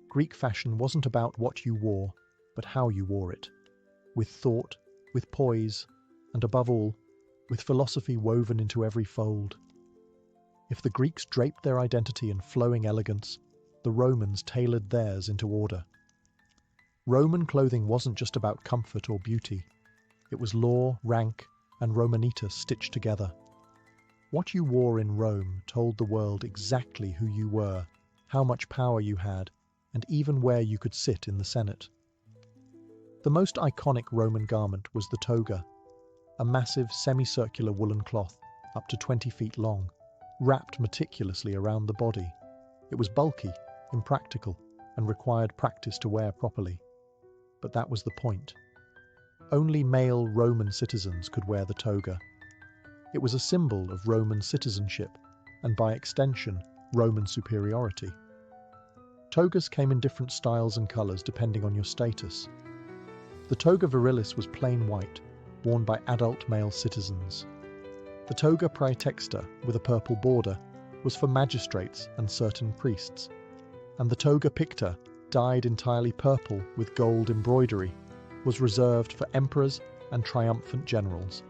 Greek fashion wasn't about what you wore, but how you wore it, with thought, with poise, and above all, with philosophy woven into every fold. If the Greeks draped their identity in flowing elegance, the Romans tailored theirs into order. Roman clothing wasn't just about comfort or beauty. It was law, rank, and Romanitas stitched together. What you wore in Rome told the world exactly who you were, how much power you had, and even where you could sit in the Senate. The most iconic Roman garment was the toga, a massive semicircular woolen cloth up to 20 feet long, wrapped meticulously around the body. It was bulky, impractical, and required practice to wear properly. But that was the point. Only male Roman citizens could wear the toga. It was a symbol of Roman citizenship, and by extension, Roman superiority. Togas came in different styles and colours depending on your status. The toga virilis was plain white, worn by adult male citizens. The toga praetexta, with a purple border, was for magistrates and certain priests. And the toga picta, dyed entirely purple with gold embroidery, was reserved for emperors and triumphant generals.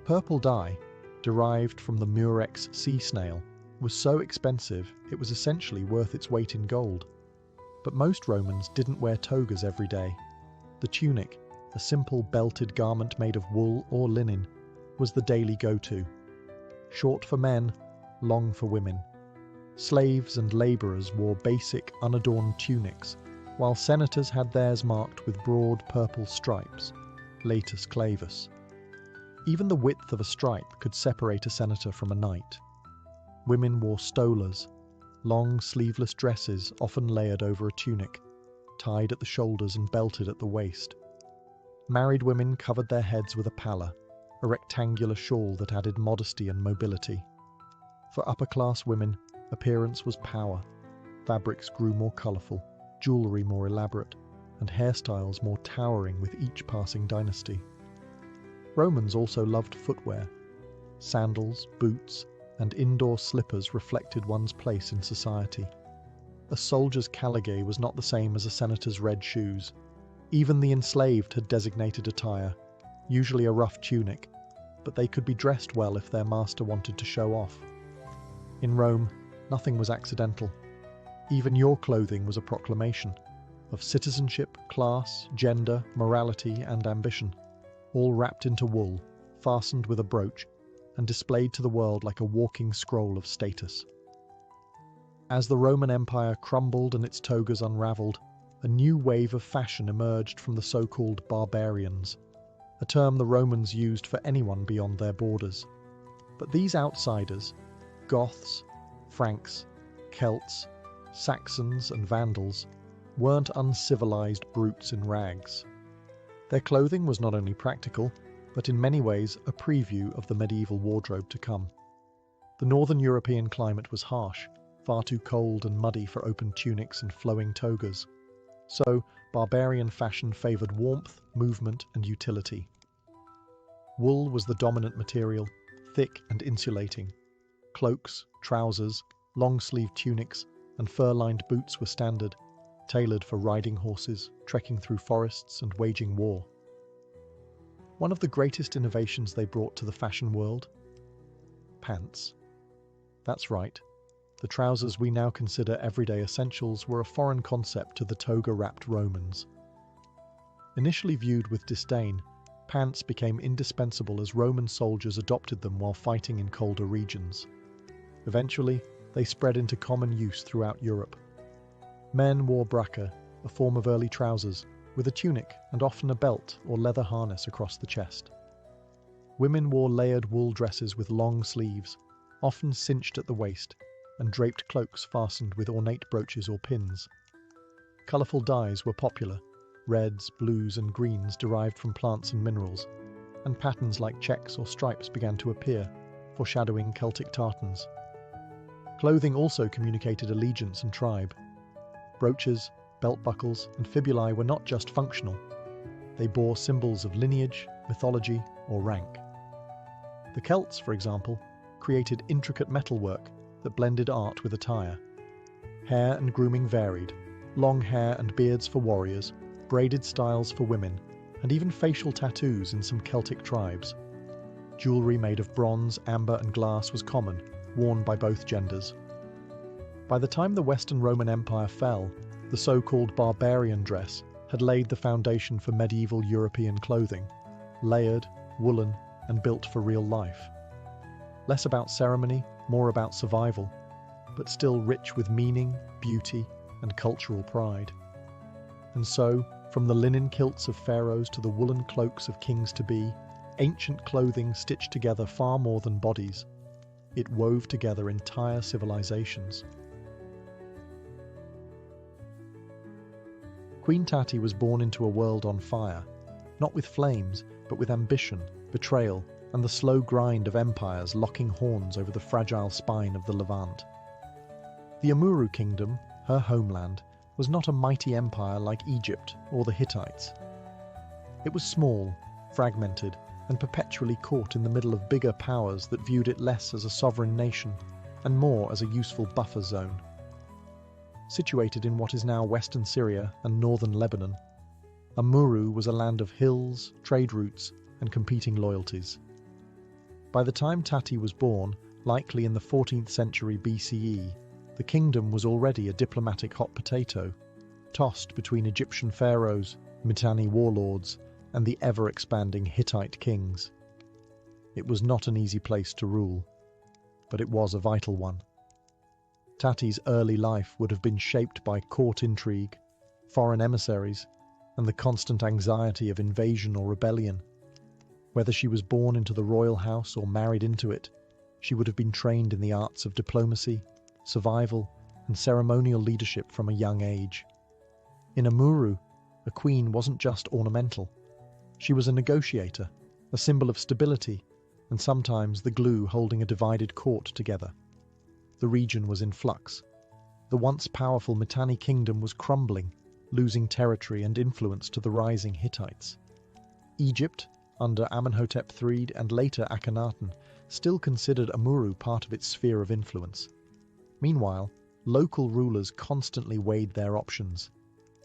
Purple dye, derived from the murex sea snail, was so expensive it was essentially worth its weight in gold. But most Romans didn't wear togas every day. The tunic, a simple belted garment made of wool or linen, was the daily go-to. Short for men, long for women. Slaves and labourers wore basic, unadorned tunics, while senators had theirs marked with broad purple stripes, latus clavus. Even the width of a stripe could separate a senator from a knight. Women wore stolas, long sleeveless dresses often layered over a tunic, tied at the shoulders and belted at the waist. Married women covered their heads with a palla, a rectangular shawl that added modesty and mobility. For upper-class women, appearance was power. Fabrics grew more colourful, jewellery more elaborate, and hairstyles more towering with each passing dynasty. Romans also loved footwear. Sandals, boots, and indoor slippers reflected one's place in society. A soldier's caligae was not the same as a senator's red shoes. Even the enslaved had designated attire, usually a rough tunic, but they could be dressed well if their master wanted to show off. In Rome, nothing was accidental. Even your clothing was a proclamation of citizenship, class, gender, morality, and ambition, all wrapped into wool, fastened with a brooch, and displayed to the world like a walking scroll of status. As the Roman Empire crumbled and its togas unravelled, a new wave of fashion emerged from the so-called barbarians, a term the Romans used for anyone beyond their borders. But these outsiders, Goths, Franks, Celts, Saxons and Vandals, weren't uncivilized brutes in rags. Their clothing was not only practical, but in many ways a preview of the medieval wardrobe to come. The northern European climate was harsh, far too cold and muddy for open tunics and flowing togas. So, barbarian fashion favoured warmth, movement, and utility. Wool was the dominant material, thick and insulating. Cloaks, trousers, long-sleeved tunics, and fur-lined boots were standard, tailored for riding horses, trekking through forests, and waging war. One of the greatest innovations they brought to the fashion world? Pants. That's right. The trousers we now consider everyday essentials were a foreign concept to the toga-wrapped Romans. Initially viewed with disdain, pants became indispensable as Roman soldiers adopted them while fighting in colder regions. Eventually, they spread into common use throughout Europe. Men wore bracca, a form of early trousers, with a tunic and often a belt or leather harness across the chest. Women wore layered wool dresses with long sleeves, often cinched at the waist, and draped cloaks fastened with ornate brooches or pins. Colourful dyes were popular, reds, blues and greens derived from plants and minerals, and patterns like checks or stripes began to appear, foreshadowing Celtic tartans. Clothing also communicated allegiance and tribe. Brooches, belt buckles, and fibulae were not just functional. They bore symbols of lineage, mythology, or rank. The Celts, for example, created intricate metalwork that blended art with attire. Hair and grooming varied, long hair and beards for warriors, braided styles for women, and even facial tattoos in some Celtic tribes. Jewellery made of bronze, amber, and glass was common, worn by both genders. By the time the Western Roman Empire fell, the so-called barbarian dress had laid the foundation for medieval European clothing, layered, woolen, and built for real life. Less about ceremony, more about survival, but still rich with meaning, beauty, and cultural pride. And so, from the linen kilts of pharaohs to the woolen cloaks of kings-to-be, ancient clothing stitched together far more than bodies. It wove together entire civilizations. Queen Tati was born into a world on fire, not with flames, but with ambition, betrayal, and the slow grind of empires locking horns over the fragile spine of the Levant. The Amurru kingdom, her homeland, was not a mighty empire like Egypt or the Hittites. It was small, fragmented, and perpetually caught in the middle of bigger powers that viewed it less as a sovereign nation and more as a useful buffer zone. Situated in what is now western Syria and northern Lebanon, Amurru was a land of hills, trade routes, and competing loyalties. By the time Tati was born, likely in the 14th century BCE, the kingdom was already a diplomatic hot potato, tossed between Egyptian pharaohs, Mitanni warlords, and the ever-expanding Hittite kings. It was not an easy place to rule, but it was a vital one. Tati's early life would have been shaped by court intrigue, foreign emissaries, and the constant anxiety of invasion or rebellion. Whether she was born into the royal house or married into it, she would have been trained in the arts of diplomacy, survival, and ceremonial leadership from a young age. In Amurru, a queen wasn't just ornamental. She was a negotiator, a symbol of stability, and sometimes the glue holding a divided court together. The region was in flux. The once powerful Mitanni kingdom was crumbling, losing territory and influence to the rising Hittites. Egypt, under Amenhotep III and later Akhenaten, still considered Amurru part of its sphere of influence. Meanwhile, local rulers constantly weighed their options.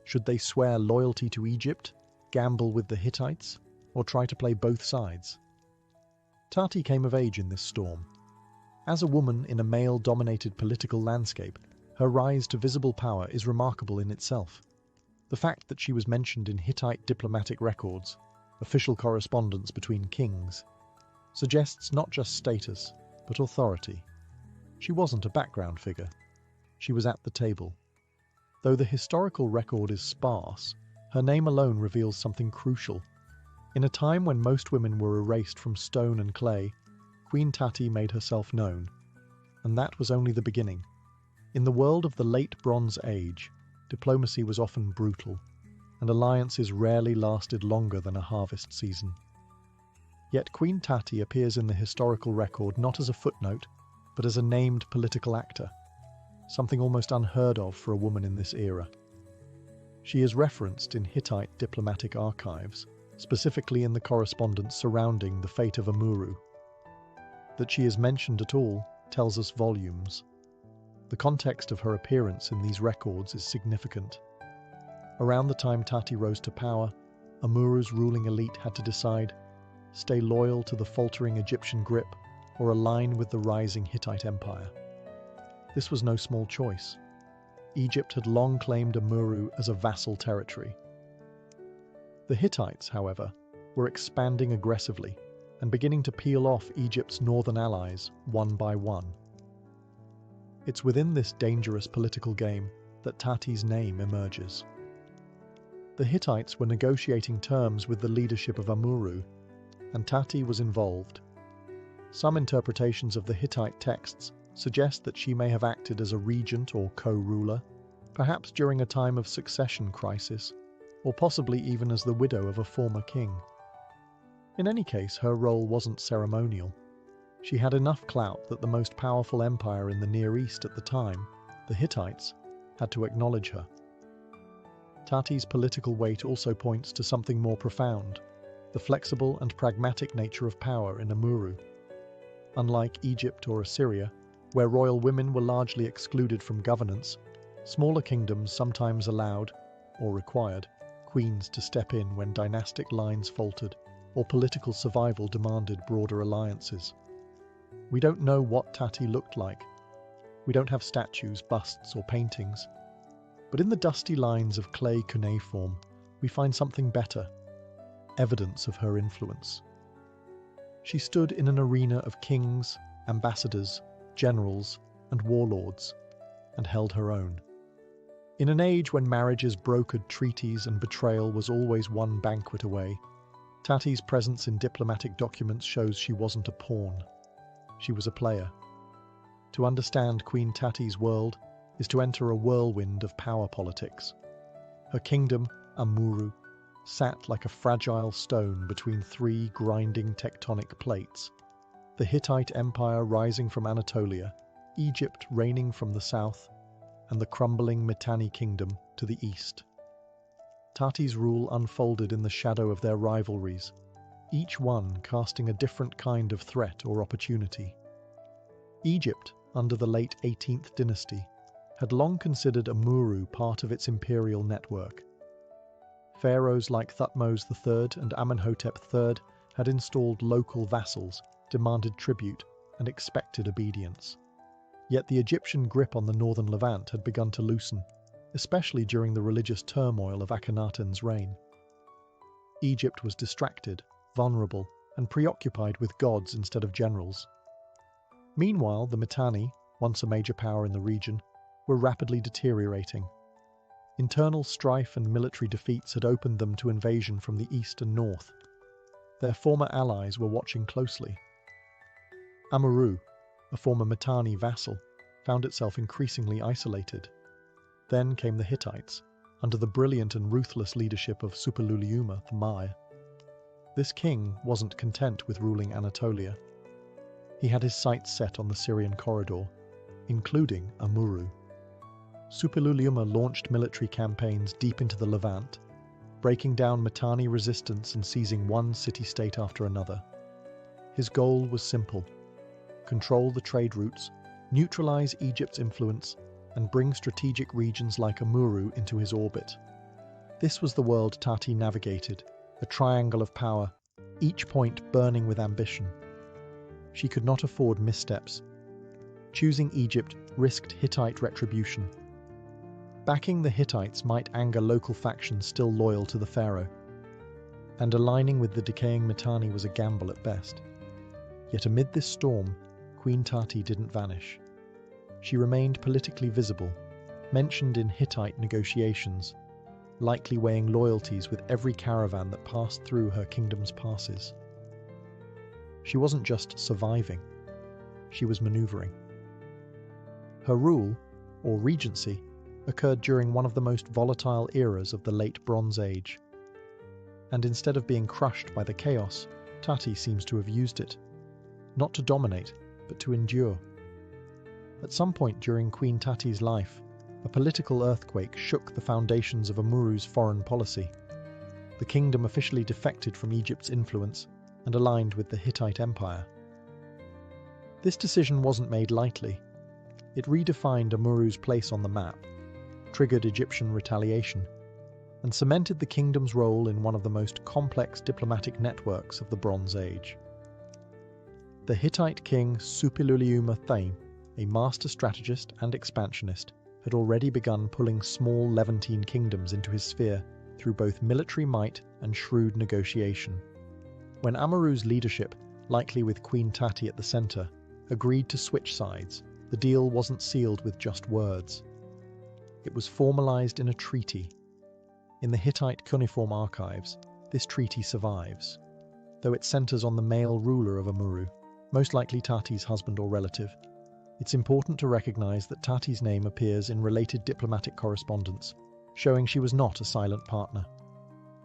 Should they swear loyalty to Egypt, gamble with the Hittites, or try to play both sides? Tati came of age in this storm. As a woman in a male-dominated political landscape, her rise to visible power is remarkable in itself. The fact that she was mentioned in Hittite diplomatic records, official correspondence between kings, suggests not just status, but authority. She wasn't a background figure. She was at the table. Though the historical record is sparse, her name alone reveals something crucial. In a time when most women were erased from stone and clay, Queen Tati made herself known. And that was only the beginning. In the world of the late Bronze Age, diplomacy was often brutal, and alliances rarely lasted longer than a harvest season. Yet Queen Tati appears in the historical record not as a footnote, but as a named political actor, something almost unheard of for a woman in this era. She is referenced in Hittite diplomatic archives, specifically in the correspondence surrounding the fate of Amuru. That she is mentioned at all tells us volumes. The context of her appearance in these records is significant. Around the time Tati rose to power, Amuru's ruling elite had to decide: stay loyal to the faltering Egyptian grip or align with the rising Hittite Empire. This was no small choice. Egypt had long claimed Amuru as a vassal territory. The Hittites, however, were expanding aggressively and beginning to peel off Egypt's northern allies one by one. It's within this dangerous political game that Tati's name emerges. The Hittites were negotiating terms with the leadership of Amuru, and Tati was involved. Some interpretations of the Hittite texts suggest that she may have acted as a regent or co-ruler, perhaps during a time of succession crisis, or possibly even as the widow of a former king. In any case, her role wasn't ceremonial. She had enough clout that the most powerful empire in the Near East at the time, the Hittites, had to acknowledge her. Tati's political weight also points to something more profound: the flexible and pragmatic nature of power in Amuru. Unlike Egypt or Assyria, where royal women were largely excluded from governance, smaller kingdoms sometimes allowed, or required, queens to step in when dynastic lines faltered or political survival demanded broader alliances. We don't know what Tati looked like. We don't have statues, busts, or paintings. But in the dusty lines of clay cuneiform, we find something better: evidence of her influence. She stood in an arena of kings, ambassadors, generals, and warlords, and held her own. In an age when marriages brokered treaties and betrayal was always one banquet away, Tati's presence in diplomatic documents shows she wasn't a pawn. She was a player. To understand Queen Tati's world is to enter a whirlwind of power politics. Her kingdom, Amuru, sat like a fragile stone between three grinding tectonic plates: the Hittite Empire rising from Anatolia, Egypt reigning from the south, and the crumbling Mitanni kingdom to the east. Tati's rule unfolded in the shadow of their rivalries, each one casting a different kind of threat or opportunity. Egypt, under the late 18th dynasty, had long considered Amuru part of its imperial network. Pharaohs like Thutmose III and Amenhotep III had installed local vassals, demanded tribute, and expected obedience. Yet the Egyptian grip on the northern Levant had begun to loosen, especially during the religious turmoil of Akhenaten's reign. Egypt was distracted, vulnerable, and preoccupied with gods instead of generals. Meanwhile, the Mitanni, once a major power in the region, were rapidly deteriorating. Internal strife and military defeats had opened them to invasion from the east and north. Their former allies were watching closely. Amuru, a former Mitanni vassal, found itself increasingly isolated. Then came the Hittites, under the brilliant and ruthless leadership of Suppiluliuma I. This king wasn't content with ruling Anatolia. He had his sights set on the Syrian corridor, including Amuru. Suppiluliuma launched military campaigns deep into the Levant, breaking down Mitanni resistance and seizing one city-state after another. His goal was simple: control the trade routes, neutralize Egypt's influence, and bring strategic regions like Amuru into his orbit. This was the world Tati navigated, a triangle of power, each point burning with ambition. She could not afford missteps. Choosing Egypt risked Hittite retribution. Backing the Hittites might anger local factions still loyal to the pharaoh, and aligning with the decaying Mitanni was a gamble at best. Yet amid this storm, Queen Tati didn't vanish. She remained politically visible, mentioned in Hittite negotiations, likely weighing loyalties with every caravan that passed through her kingdom's passes. She wasn't just surviving, she was maneuvering. Her rule, or regency, occurred during one of the most volatile eras of the late Bronze Age. And instead of being crushed by the chaos, Tati seems to have used it, not to dominate, but to endure. At some point during Queen Tati's life, a political earthquake shook the foundations of Amuru's foreign policy. The kingdom officially defected from Egypt's influence and aligned with the Hittite Empire. This decision wasn't made lightly. It redefined Amuru's place on the map, triggered Egyptian retaliation, and cemented the kingdom's role in one of the most complex diplomatic networks of the Bronze Age. The Hittite king Suppiluliuma Thaim, a master strategist and expansionist, had already begun pulling small Levantine kingdoms into his sphere through both military might and shrewd negotiation. When Amuru's leadership, likely with Queen Tati at the center, agreed to switch sides, the deal wasn't sealed with just words. It was formalized in a treaty. In the Hittite cuneiform archives, this treaty survives, though it centers on the male ruler of Amuru, most likely Tati's husband or relative. It's important to recognize that Tati's name appears in related diplomatic correspondence, showing she was not a silent partner.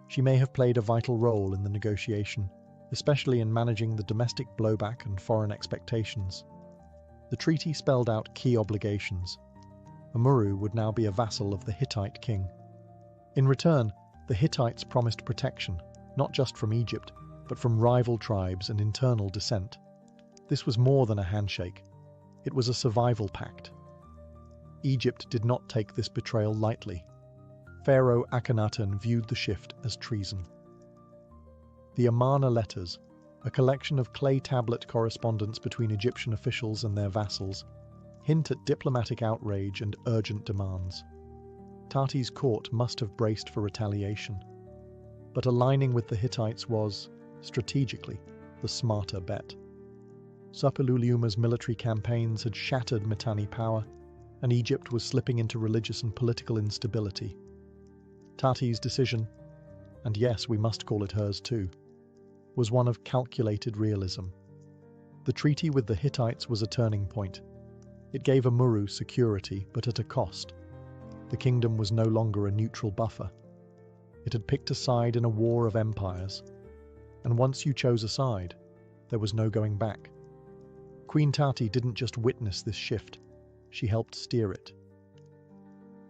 She may have played a vital role in the negotiation, especially in managing the domestic blowback and foreign expectations. The treaty spelled out key obligations. Amuru would now be a vassal of the Hittite king. In return, the Hittites promised protection, not just from Egypt, but from rival tribes and internal dissent. This was more than a handshake. It was a survival pact. Egypt did not take this betrayal lightly. Pharaoh Akhenaten viewed the shift as treason. The Amarna letters, a collection of clay tablet correspondence between Egyptian officials and their vassals, hint at diplomatic outrage and urgent demands. Tati's court must have braced for retaliation. But aligning with the Hittites was, strategically, the smarter bet. Suppiluliuma's military campaigns had shattered Mitanni power, and Egypt was slipping into religious and political instability. Tati's decision, and yes, we must call it hers too, was one of calculated realism. The treaty with the Hittites was a turning point. It gave Amuru security, but at a cost. The kingdom was no longer a neutral buffer. It had picked a side in a war of empires, and once you chose a side, there was no going back. Queen Tati didn't just witness this shift, she helped steer it.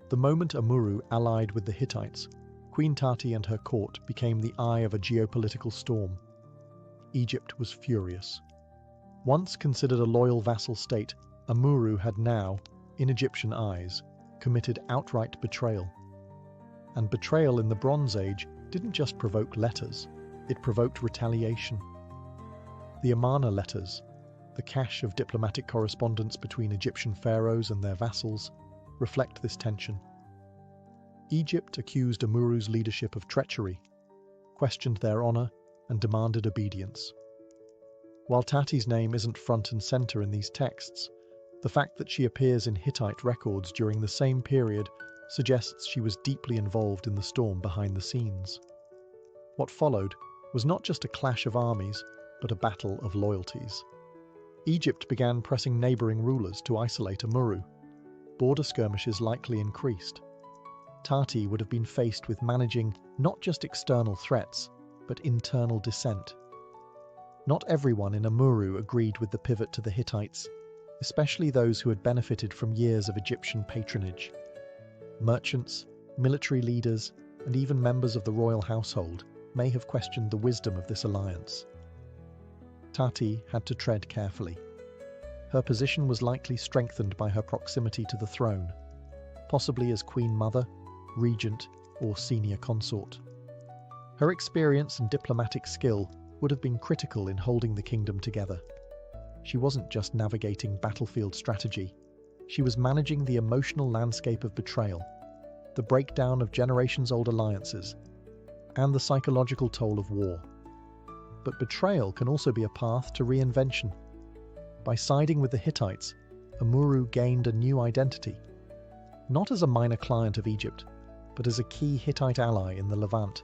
The moment Amuru allied with the Hittites, Queen Tati and her court became the eye of a geopolitical storm. Egypt was furious. Once considered a loyal vassal state, Amuru had now, in Egyptian eyes, committed outright betrayal. And betrayal in the Bronze Age didn't just provoke letters, it provoked retaliation. The Amarna letters, the cache of diplomatic correspondence between Egyptian pharaohs and their vassals, reflect this tension. Egypt accused Amuru's leadership of treachery, questioned their honor, and demanded obedience. While Tati's name isn't front and center in these texts, the fact that she appears in Hittite records during the same period suggests she was deeply involved in the storm behind the scenes. What followed was not just a clash of armies, but a battle of loyalties. Egypt began pressing neighboring rulers to isolate Amuru. Border skirmishes likely increased. Tati would have been faced with managing not just external threats, but internal dissent. Not everyone in Amuru agreed with the pivot to the Hittites, especially those who had benefited from years of Egyptian patronage. Merchants, military leaders, and even members of the royal household may have questioned the wisdom of this alliance. Tati had to tread carefully. Her position was likely strengthened by her proximity to the throne, possibly as Queen Mother, Regent, or senior consort. Her experience and diplomatic skill would have been critical in holding the kingdom together. She wasn't just navigating battlefield strategy, she was managing the emotional landscape of betrayal, the breakdown of generations-old alliances, and the psychological toll of war. But betrayal can also be a path to reinvention. By siding with the Hittites, Amuru gained a new identity, not as a minor client of Egypt, but as a key Hittite ally in the Levant.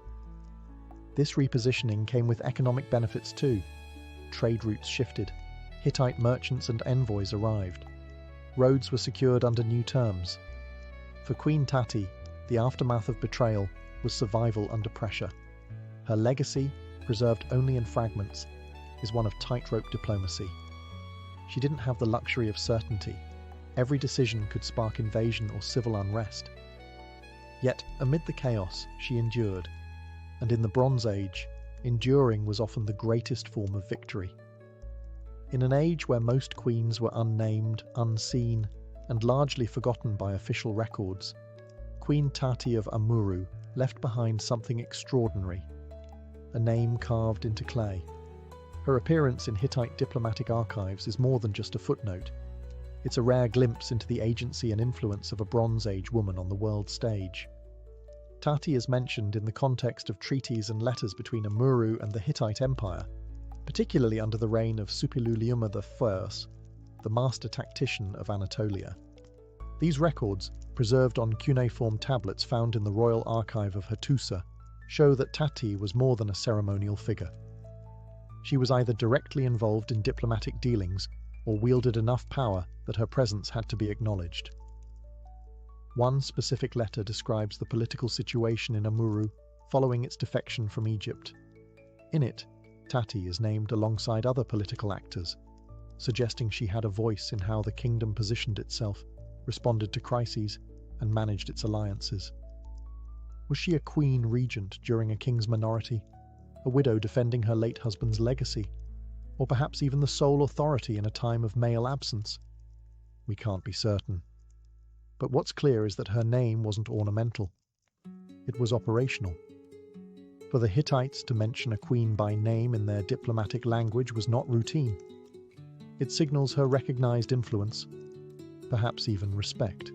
This repositioning came with economic benefits too. Trade routes shifted, Hittite merchants and envoys arrived. Roads were secured under new terms. For Queen Tati, the aftermath of betrayal was survival under pressure. Her legacy, preserved only in fragments, is one of tightrope diplomacy. She didn't have the luxury of certainty. Every decision could spark invasion or civil unrest. Yet, amid the chaos, she endured, and in the Bronze Age, enduring was often the greatest form of victory. In an age where most queens were unnamed, unseen, and largely forgotten by official records, Queen Tati of Amurru left behind something extraordinary, a name carved into clay. Her appearance in Hittite diplomatic archives is more than just a footnote. It's a rare glimpse into the agency and influence of a Bronze Age woman on the world stage. Tati is mentioned in the context of treaties and letters between Amurru and the Hittite Empire, particularly under the reign of Suppiluliuma I, the master tactician of Anatolia. These records, preserved on cuneiform tablets found in the Royal Archive of Hattusa, show that Tati was more than a ceremonial figure. She was either directly involved in diplomatic dealings or wielded enough power that her presence had to be acknowledged. One specific letter describes the political situation in Amurru following its defection from Egypt. In it, Tati is named alongside other political actors, suggesting she had a voice in how the kingdom positioned itself, responded to crises, and managed its alliances. Was she a queen regent during a king's minority, a widow defending her late husband's legacy, or perhaps even the sole authority in a time of male absence? We can't be certain. But what's clear is that her name wasn't ornamental. It was operational. For the Hittites to mention a queen by name in their diplomatic language was not routine. It signals her recognized influence, perhaps even respect.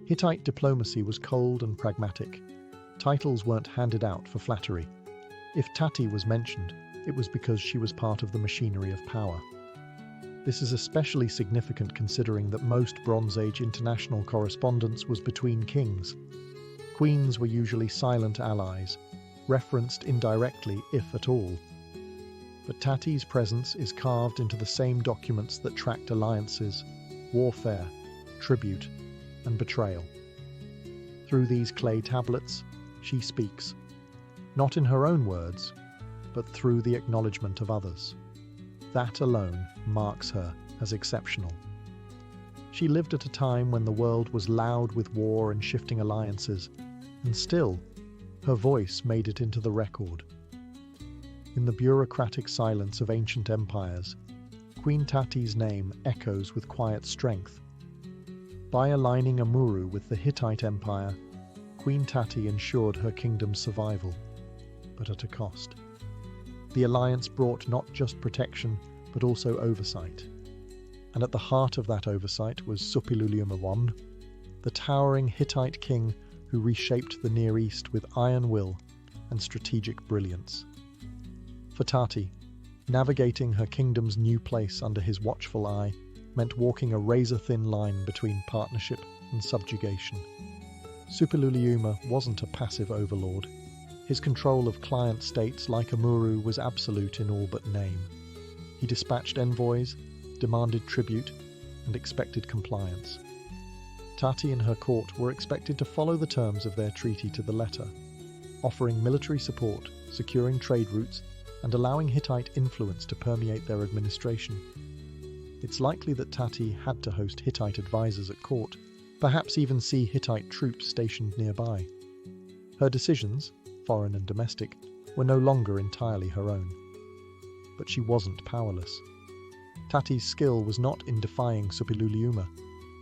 Hittite diplomacy was cold and pragmatic. Titles weren't handed out for flattery. If Tati was mentioned, it was because she was part of the machinery of power. This is especially significant considering that most Bronze Age international correspondence was between kings. Queens were usually silent allies, referenced indirectly if at all. But Tati's presence is carved into the same documents that tracked alliances, warfare, tribute, and betrayal. Through these clay tablets, she speaks, not in her own words, but through the acknowledgement of others. That alone marks her as exceptional. She lived at a time when the world was loud with war and shifting alliances, and still, her voice made it into the record. In the bureaucratic silence of ancient empires, Queen Tati's name echoes with quiet strength. By aligning Amurru with the Hittite Empire, Queen Tati ensured her kingdom's survival, but at a cost. The alliance brought not just protection, but also oversight. And at the heart of that oversight was Suppiluliuma I, the towering Hittite king who reshaped the Near East with iron will and strategic brilliance. For Tati, navigating her kingdom's new place under his watchful eye meant walking a razor-thin line between partnership and subjugation. Suppiluliuma wasn't a passive overlord. His control of client states like Amurru was absolute in all but name. He dispatched envoys, demanded tribute, and expected compliance. Tati and her court were expected to follow the terms of their treaty to the letter, offering military support, securing trade routes, and allowing Hittite influence to permeate their administration. It's likely that Tati had to host Hittite advisors at court, perhaps even see Hittite troops stationed nearby. Her decisions, foreign and domestic, were no longer entirely her own. But she wasn't powerless. Tati's skill was not in defying Suppiluliuma,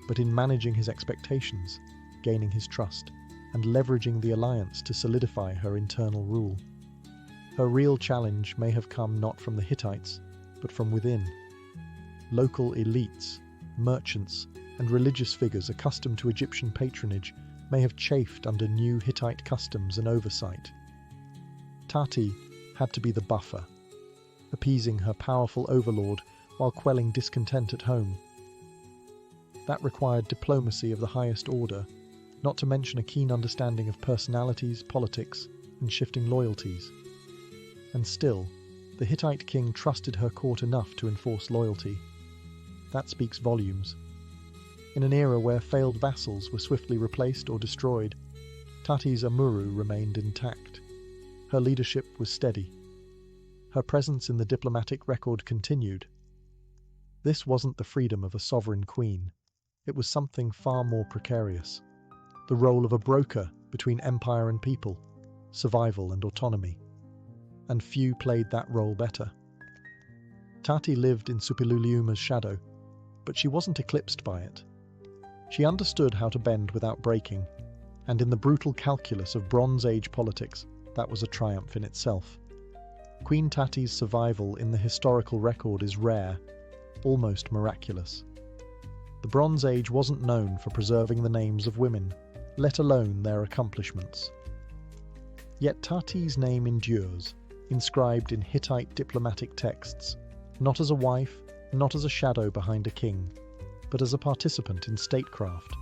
but in managing his expectations, gaining his trust, and leveraging the alliance to solidify her internal rule. Her real challenge may have come not from the Hittites, but from within. Local elites, merchants, and religious figures accustomed to Egyptian patronage may have chafed under new Hittite customs and oversight. Tati had to be the buffer, appeasing her powerful overlord while quelling discontent at home. That required diplomacy of the highest order, not to mention a keen understanding of personalities, politics, and shifting loyalties. And still, the Hittite king trusted her court enough to enforce loyalty. That speaks volumes. In an era where failed vassals were swiftly replaced or destroyed, Tati's Amurru remained intact. Her leadership was steady. Her presence in the diplomatic record continued. This wasn't the freedom of a sovereign queen. It was something far more precarious. The role of a broker between empire and people, survival and autonomy. And few played that role better. Tati lived in Suppiluliuma's shadow, but she wasn't eclipsed by it. She understood how to bend without breaking, and in the brutal calculus of Bronze Age politics, that was a triumph in itself. Queen Tati's survival in the historical record is rare, almost miraculous. The Bronze Age wasn't known for preserving the names of women, let alone their accomplishments. Yet Tati's name endures, inscribed in Hittite diplomatic texts, not as a wife, not as a shadow behind a king, but as a participant in statecraft.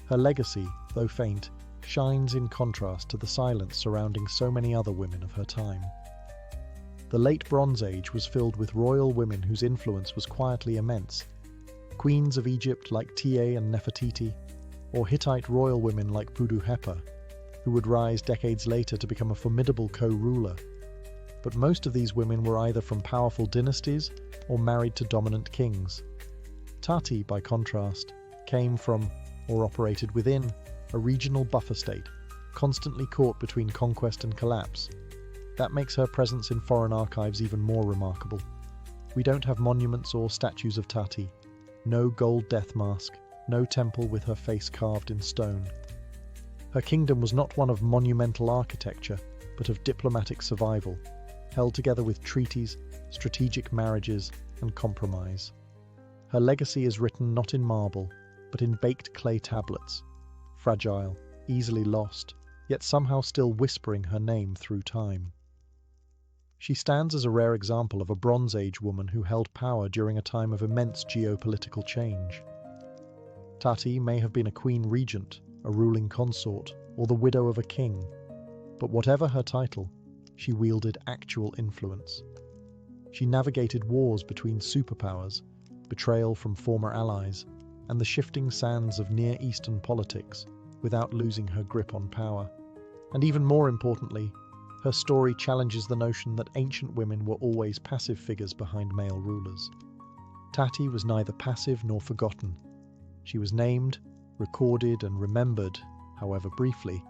Her legacy, though faint, shines in contrast to the silence surrounding so many other women of her time. The late Bronze Age was filled with royal women whose influence was quietly immense. Queens of Egypt like Tiye and Nefertiti, or Hittite royal women like Pudu-Hepa, who would rise decades later to become a formidable co-ruler. But most of these women were either from powerful dynasties or married to dominant kings. Tati, by contrast, came from, or operated within, a regional buffer state, constantly caught between conquest and collapse. That makes her presence in foreign archives even more remarkable. We don't have monuments or statues of Tati, no gold death mask, no temple with her face carved in stone. Her kingdom was not one of monumental architecture, but of diplomatic survival, held together with treaties, strategic marriages, and compromise. Her legacy is written not in marble, but in baked clay tablets, fragile, easily lost, yet somehow still whispering her name through time. She stands as a rare example of a Bronze Age woman who held power during a time of immense geopolitical change. Tati may have been a queen regent, a ruling consort, or the widow of a king, but whatever her title, she wielded actual influence. She navigated wars between superpowers, betrayal from former allies, and the shifting sands of Near Eastern politics without losing her grip on power. And even more importantly, her story challenges the notion that ancient women were always passive figures behind male rulers. Tati was neither passive nor forgotten. She was named, recorded, and remembered, however briefly,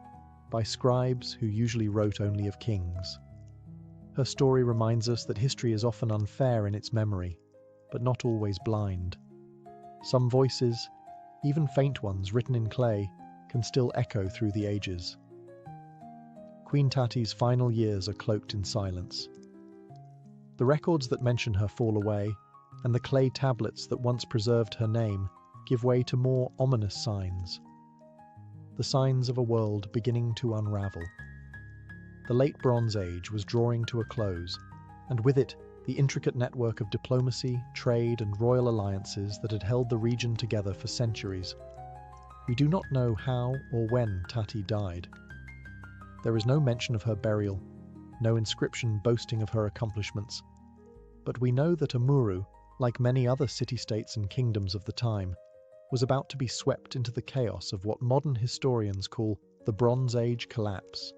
by scribes who usually wrote only of kings. Her story reminds us that history is often unfair in its memory, but not always blind. Some voices, even faint ones written in clay, can still echo through the ages. Queen Tati's final years are cloaked in silence. The records that mention her fall away, and the clay tablets that once preserved her name give way to more ominous signs. The signs of a world beginning to unravel. The late Bronze Age was drawing to a close, and with it, the intricate network of diplomacy, trade, and royal alliances that had held the region together for centuries. We do not know how or when Tati died. There is no mention of her burial, no inscription boasting of her accomplishments. But we know that Amuru, like many other city-states and kingdoms of the time, was about to be swept into the chaos of what modern historians call the Bronze Age collapse,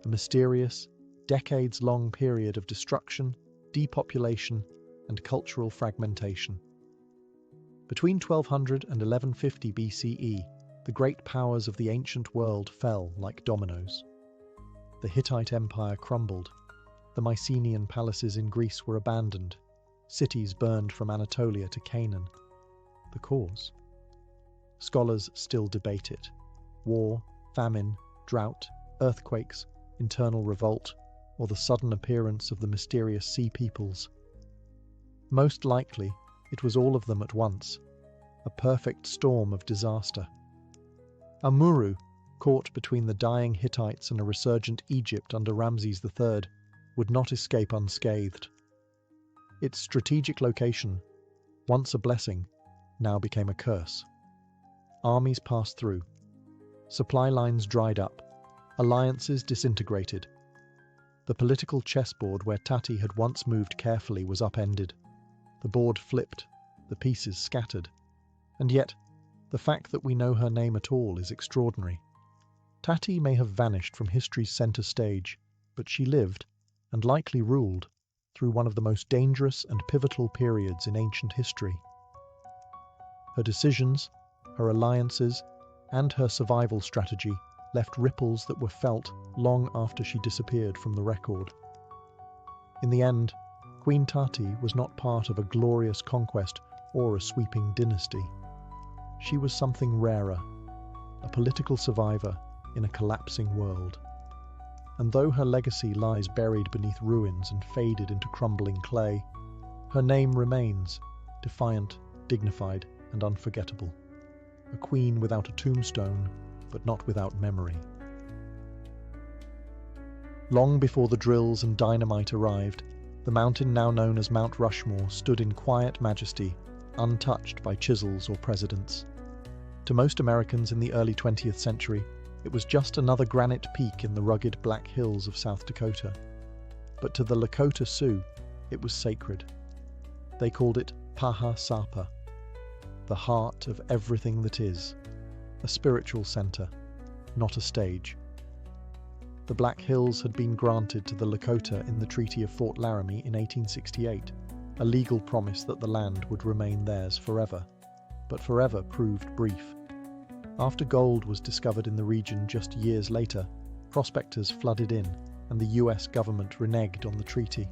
a mysterious, decades-long period of destruction, depopulation, and cultural fragmentation. Between 1200 and 1150 BCE, the great powers of the ancient world fell like dominoes. The Hittite Empire crumbled, the Mycenaean palaces in Greece were abandoned, cities burned from Anatolia to Canaan. The cause? Scholars still debate it. War, famine, drought, earthquakes, internal revolt, or the sudden appearance of the mysterious sea peoples. Most likely, it was all of them at once, a perfect storm of disaster. Amuru, caught between the dying Hittites and a resurgent Egypt under Ramses III, would not escape unscathed. Its strategic location, once a blessing, now became a curse. Armies passed through. Supply lines dried up. Alliances disintegrated. The political chessboard where Tati had once moved carefully was upended. The board flipped, the pieces scattered. And yet, the fact that we know her name at all is extraordinary. Tati may have vanished from history's center stage, but she lived, and likely ruled, through one of the most dangerous and pivotal periods in ancient history. Her decisions, her alliances, and her survival strategy left ripples that were felt long after she disappeared from the record. In the end, Queen Tati was not part of a glorious conquest or a sweeping dynasty. She was something rarer, a political survivor in a collapsing world. And though her legacy lies buried beneath ruins and faded into crumbling clay, her name remains, defiant, dignified, and unforgettable. A queen without a tombstone, but not without memory. Long before the drills and dynamite arrived, the mountain now known as Mount Rushmore stood in quiet majesty, untouched by chisels or presidents. To most Americans in the early 20th century, it was just another granite peak in the rugged Black Hills of South Dakota. But to the Lakota Sioux, it was sacred. They called it Paha Sapa, the heart of everything that is, a spiritual center, not a stage. The Black Hills had been granted to the Lakota in the Treaty of Fort Laramie in 1868, a legal promise that the land would remain theirs forever. But forever proved brief. After gold was discovered in the region just years later, prospectors flooded in, and the US government reneged on the treaty.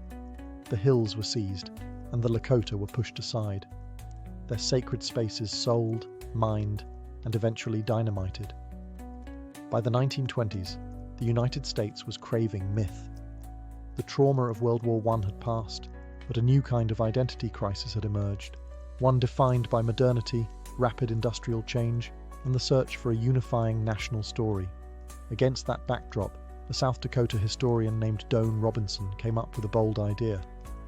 The hills were seized, and the Lakota were pushed aside. Their sacred spaces sold, mined, and eventually dynamited. By the 1920s, the United States was craving myth. The trauma of World War I had passed, but a new kind of identity crisis had emerged, one defined by modernity, rapid industrial change, and the search for a unifying national story. Against that backdrop, a South Dakota historian named Doane Robinson came up with a bold idea: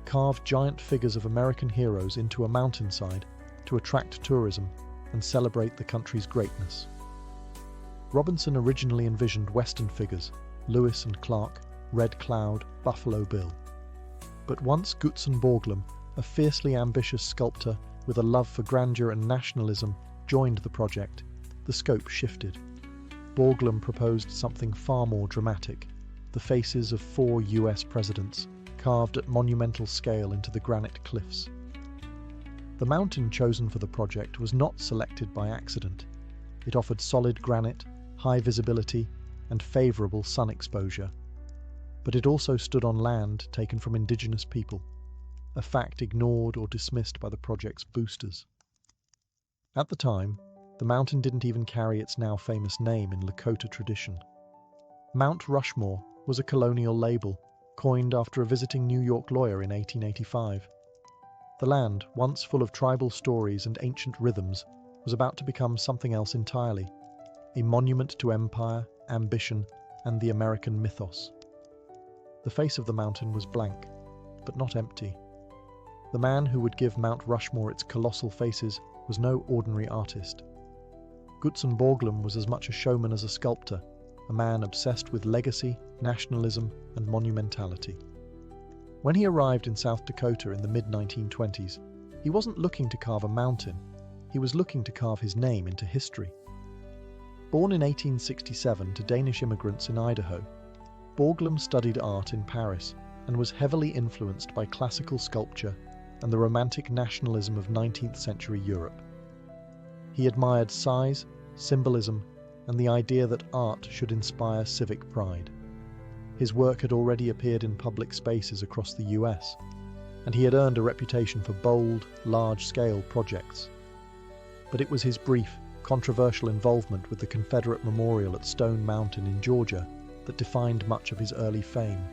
carve giant figures of American heroes into a mountainside to attract tourism and celebrate the country's greatness. Robinson originally envisioned Western figures, Lewis and Clark, Red Cloud, Buffalo Bill. But once Gutzon Borglum, a fiercely ambitious sculptor with a love for grandeur and nationalism, joined the project, the scope shifted. Borglum proposed something far more dramatic: the faces of 4 US presidents, carved at monumental scale into the granite cliffs. The mountain chosen for the project was not selected by accident. It offered solid granite, high visibility, and favourable sun exposure. But it also stood on land taken from indigenous people, a fact ignored or dismissed by the project's boosters. At the time, the mountain didn't even carry its now famous name in Lakota tradition. Mount Rushmore was a colonial label, coined after a visiting New York lawyer in 1885. The land, once full of tribal stories and ancient rhythms, was about to become something else entirely: a monument to empire, ambition, and the American mythos. The face of the mountain was blank, but not empty. The man who would give Mount Rushmore its colossal faces was no ordinary artist. Gutzon Borglum was as much a showman as a sculptor, a man obsessed with legacy, nationalism, and monumentality. When he arrived in South Dakota in the mid-1920s, he wasn't looking to carve a mountain, he was looking to carve his name into history. Born in 1867 to Danish immigrants in Idaho, Borglum studied art in Paris and was heavily influenced by classical sculpture and the romantic nationalism of 19th century Europe. He admired size, symbolism, and the idea that art should inspire civic pride. His work had already appeared in public spaces across the US, and he had earned a reputation for bold, large-scale projects. But it was his brief, controversial involvement with the Confederate Memorial at Stone Mountain in Georgia that defined much of his early fame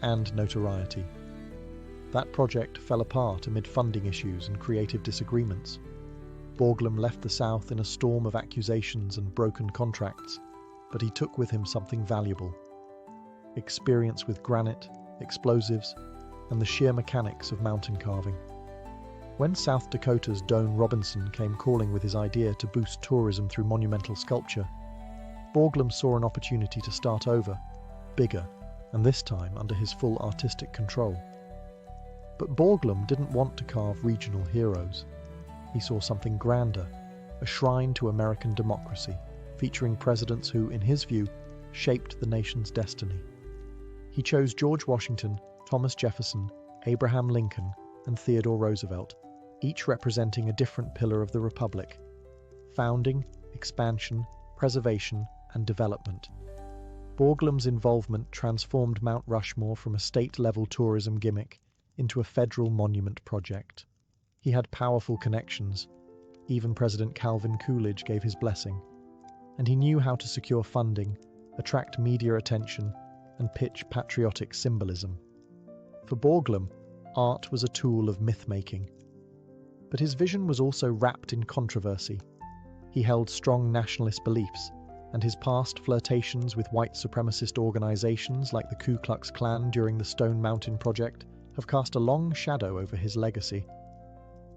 and notoriety. That project fell apart amid funding issues and creative disagreements. Borglum left the South in a storm of accusations and broken contracts, but he took with him something valuable: experience with granite, explosives, and the sheer mechanics of mountain carving. When South Dakota's Doane Robinson came calling with his idea to boost tourism through monumental sculpture, Borglum saw an opportunity to start over, bigger, and this time under his full artistic control. But Borglum didn't want to carve regional heroes. He saw something grander, a shrine to American democracy, featuring presidents who, in his view, shaped the nation's destiny. He chose George Washington, Thomas Jefferson, Abraham Lincoln, and Theodore Roosevelt, each representing a different pillar of the Republic. founding, expansion, preservation, and development. Borglum's involvement transformed Mount Rushmore from a state-level tourism gimmick into a federal monument project. He had powerful connections. Even President Calvin Coolidge gave his blessing. And he knew how to secure funding, attract media attention, and pitch patriotic symbolism. For Borglum, art was a tool of myth-making. But his vision was also wrapped in controversy. He held strong nationalist beliefs, and his past flirtations with white supremacist organizations like the Ku Klux Klan during the Stone Mountain Project have cast a long shadow over his legacy.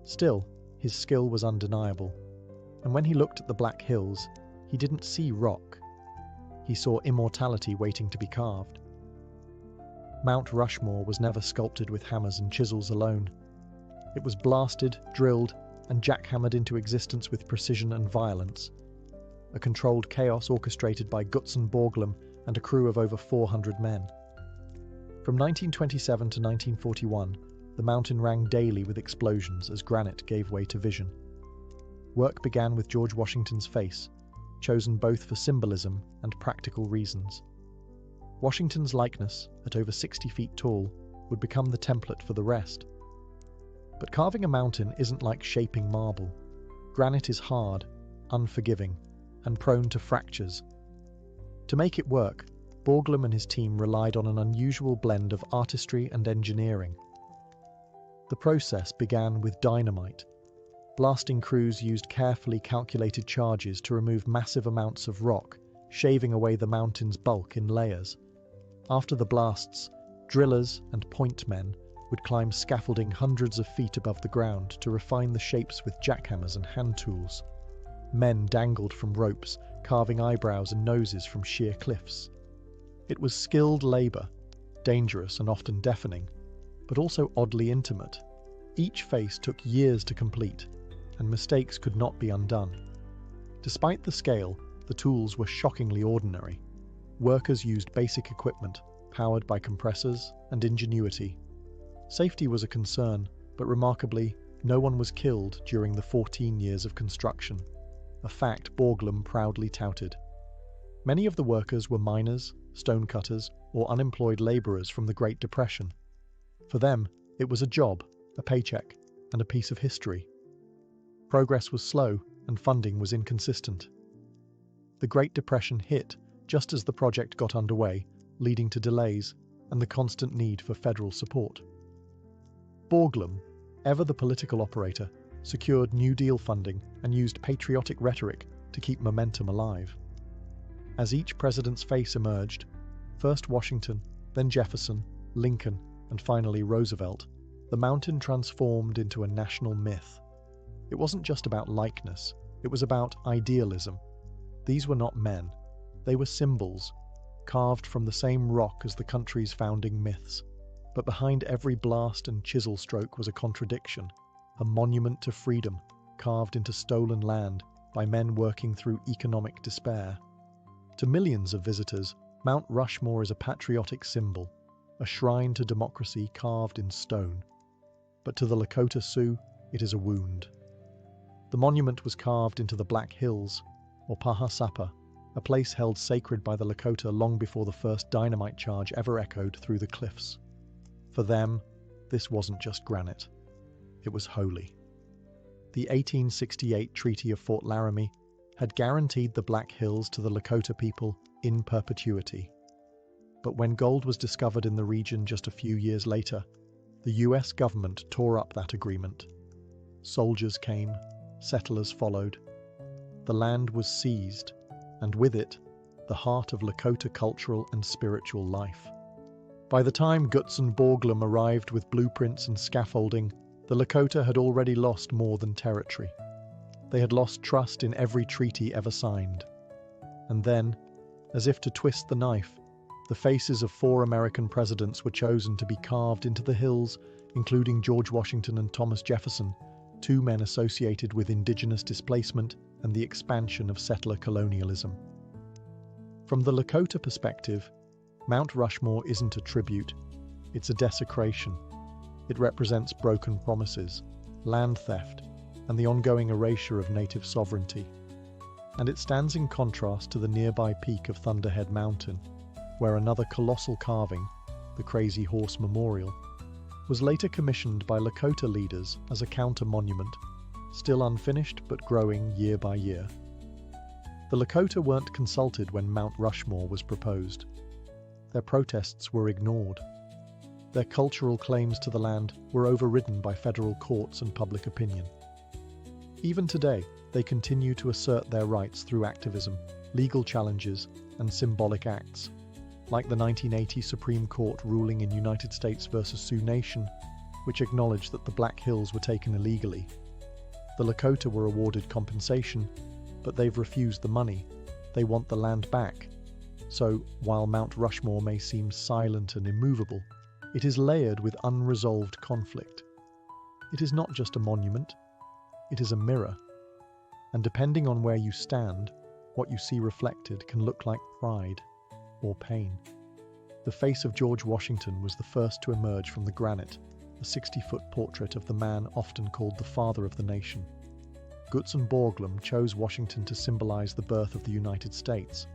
Still, his skill was undeniable, and when he looked at the Black Hills, he didn't see rock. He saw immortality waiting to be carved. Mount Rushmore was never sculpted with hammers and chisels alone. It was blasted, drilled, and jackhammered into existence with precision and violence. A controlled chaos orchestrated by Gutzon Borglum and a crew of over 400 men. From 1927 to 1941, the mountain rang daily with explosions as granite gave way to vision. Work began with George Washington's face, chosen both for symbolism and practical reasons. Washington's likeness, at over 60 feet tall, would become the template for the rest. But carving a mountain isn't like shaping marble. Granite is hard, unforgiving, and prone to fractures. To make it work, Borglum and his team relied on an unusual blend of artistry and engineering. The process began with dynamite. Blasting crews used carefully calculated charges to remove massive amounts of rock, shaving away the mountain's bulk in layers. After the blasts, drillers and point men would climb scaffolding hundreds of feet above the ground to refine the shapes with jackhammers and hand tools. Men dangled from ropes, carving eyebrows and noses from sheer cliffs. It was skilled labor, dangerous and often deafening, but also oddly intimate. Each face took years to complete, and mistakes could not be undone. Despite the scale, the tools were shockingly ordinary. Workers used basic equipment, powered by compressors and ingenuity. Safety was a concern, but remarkably, no one was killed during the 14 years of construction, a fact Borglum proudly touted. Many of the workers were miners, stonecutters, or unemployed laborers from the Great Depression. For them, it was a job, a paycheck, and a piece of history. Progress was slow, and funding was inconsistent. The Great Depression hit just as the project got underway, leading to delays and the constant need for federal support. Borglum, ever the political operator, secured New Deal funding and used patriotic rhetoric to keep momentum alive. As each president's face emerged, first Washington, then Jefferson, Lincoln, and finally Roosevelt, the mountain transformed into a national myth. It wasn't just about likeness, it was about idealism. These were not men, they were symbols, carved from the same rock as the country's founding myths. But behind every blast and chisel stroke was a contradiction, a monument to freedom, carved into stolen land by men working through economic despair. To millions of visitors, Mount Rushmore is a patriotic symbol, a shrine to democracy carved in stone. But to the Lakota Sioux, it is a wound. The monument was carved into the Black Hills, or Pahasapa, a place held sacred by the Lakota long before the first dynamite charge ever echoed through the cliffs. For them, this wasn't just granite. It was holy. The 1868 Treaty of Fort Laramie had guaranteed the Black Hills to the Lakota people in perpetuity. But when gold was discovered in the region just a few years later, the US government tore up that agreement. Soldiers came, settlers followed. The land was seized, and with it, the heart of Lakota cultural and spiritual life. By the time Gutzon Borglum arrived with blueprints and scaffolding, the Lakota had already lost more than territory. They had lost trust in every treaty ever signed. And then, as if to twist the knife, the faces of 4 American presidents were chosen to be carved into the hills, including George Washington and Thomas Jefferson, 2 men associated with indigenous displacement and the expansion of settler colonialism. From the Lakota perspective, Mount Rushmore isn't a tribute, it's a desecration. It represents broken promises, land theft, and the ongoing erasure of native sovereignty. and it stands in contrast to the nearby peak of Thunderhead Mountain, where another colossal carving, the Crazy Horse Memorial, was later commissioned by Lakota leaders as a counter-monument, still unfinished but growing year by year. The Lakota weren't consulted when Mount Rushmore was proposed. Their protests were ignored. Their cultural claims to the land were overridden by federal courts and public opinion. Even today, they continue to assert their rights through activism, legal challenges, and symbolic acts, like the 1980 Supreme Court ruling in United States v. Sioux Nation, which acknowledged that the Black Hills were taken illegally. The Lakota were awarded compensation, but they've refused the money. They want the land back. So, while Mount Rushmore may seem silent and immovable, it is layered with unresolved conflict. It is not just a monument, it is a mirror. And depending on where you stand, what you see reflected can look like pride or pain. The face of George Washington was the first to emerge from the granite, a 60-foot portrait of the man often called the father of the nation. Gutzon Borglum chose Washington to symbolize the birth of the United States,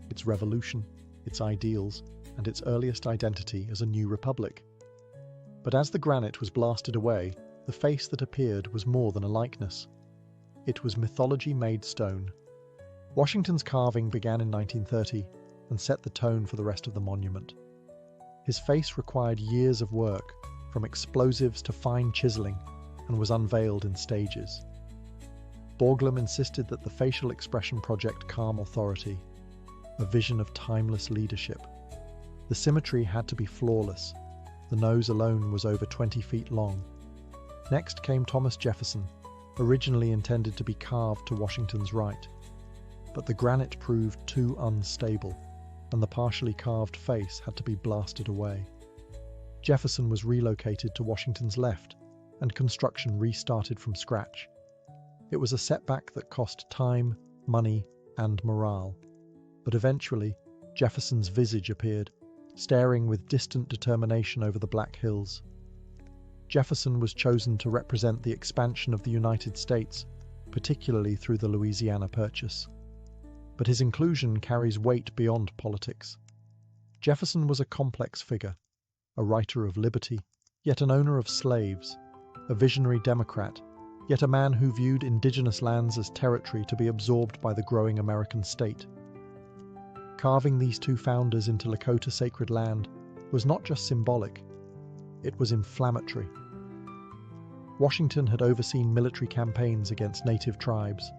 its revolution, its ideals, and its earliest identity as a new republic. But as the granite was blasted away, the face that appeared was more than a likeness. It was mythology-made stone. Washington's carving began in 1930 and set the tone for the rest of the monument. His face required years of work, from explosives to fine chiseling, and was unveiled in stages. Borglum insisted that the facial expression project calm authority, a vision of timeless leadership. The symmetry had to be flawless. The nose alone was over 20 feet long. Next came Thomas Jefferson, originally intended to be carved to Washington's right. But the granite proved too unstable, and the partially carved face had to be blasted away. Jefferson was relocated to Washington's left, and construction restarted from scratch. It was a setback that cost time, money, and morale. But eventually, Jefferson's visage appeared, staring with distant determination over the Black Hills. Jefferson was chosen to represent the expansion of the United States, particularly through the Louisiana Purchase. But his inclusion carries weight beyond politics. Jefferson was a complex figure, a writer of liberty, yet an owner of slaves, a visionary Democrat, yet a man who viewed indigenous lands as territory to be absorbed by the growing American state. Carving these two founders into Lakota sacred land was not just symbolic, it was inflammatory. Washington had overseen military campaigns against native tribes.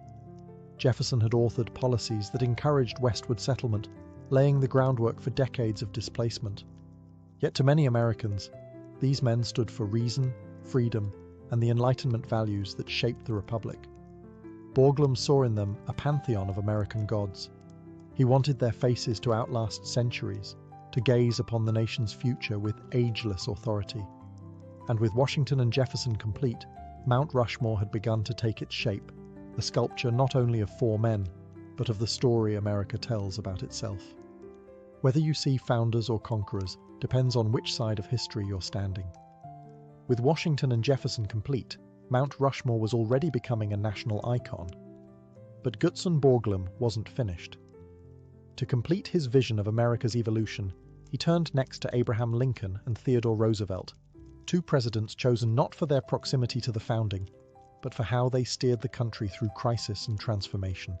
Jefferson had authored policies that encouraged westward settlement, laying the groundwork for decades of displacement. Yet to many Americans, these men stood for reason, freedom, and the Enlightenment values that shaped the Republic. Borglum saw in them a pantheon of American gods. He wanted their faces to outlast centuries, to gaze upon the nation's future with ageless authority. And with Washington and Jefferson complete, Mount Rushmore had begun to take its shape, a sculpture not only of four men, but of the story America tells about itself. Whether you see founders or conquerors depends on which side of history you're standing. With Washington and Jefferson complete, Mount Rushmore was already becoming a national icon. But Gutzon Borglum wasn't finished. To complete his vision of America's evolution, he turned next to Abraham Lincoln and Theodore Roosevelt, two presidents chosen not for their proximity to the founding, but for how they steered the country through crisis and transformation.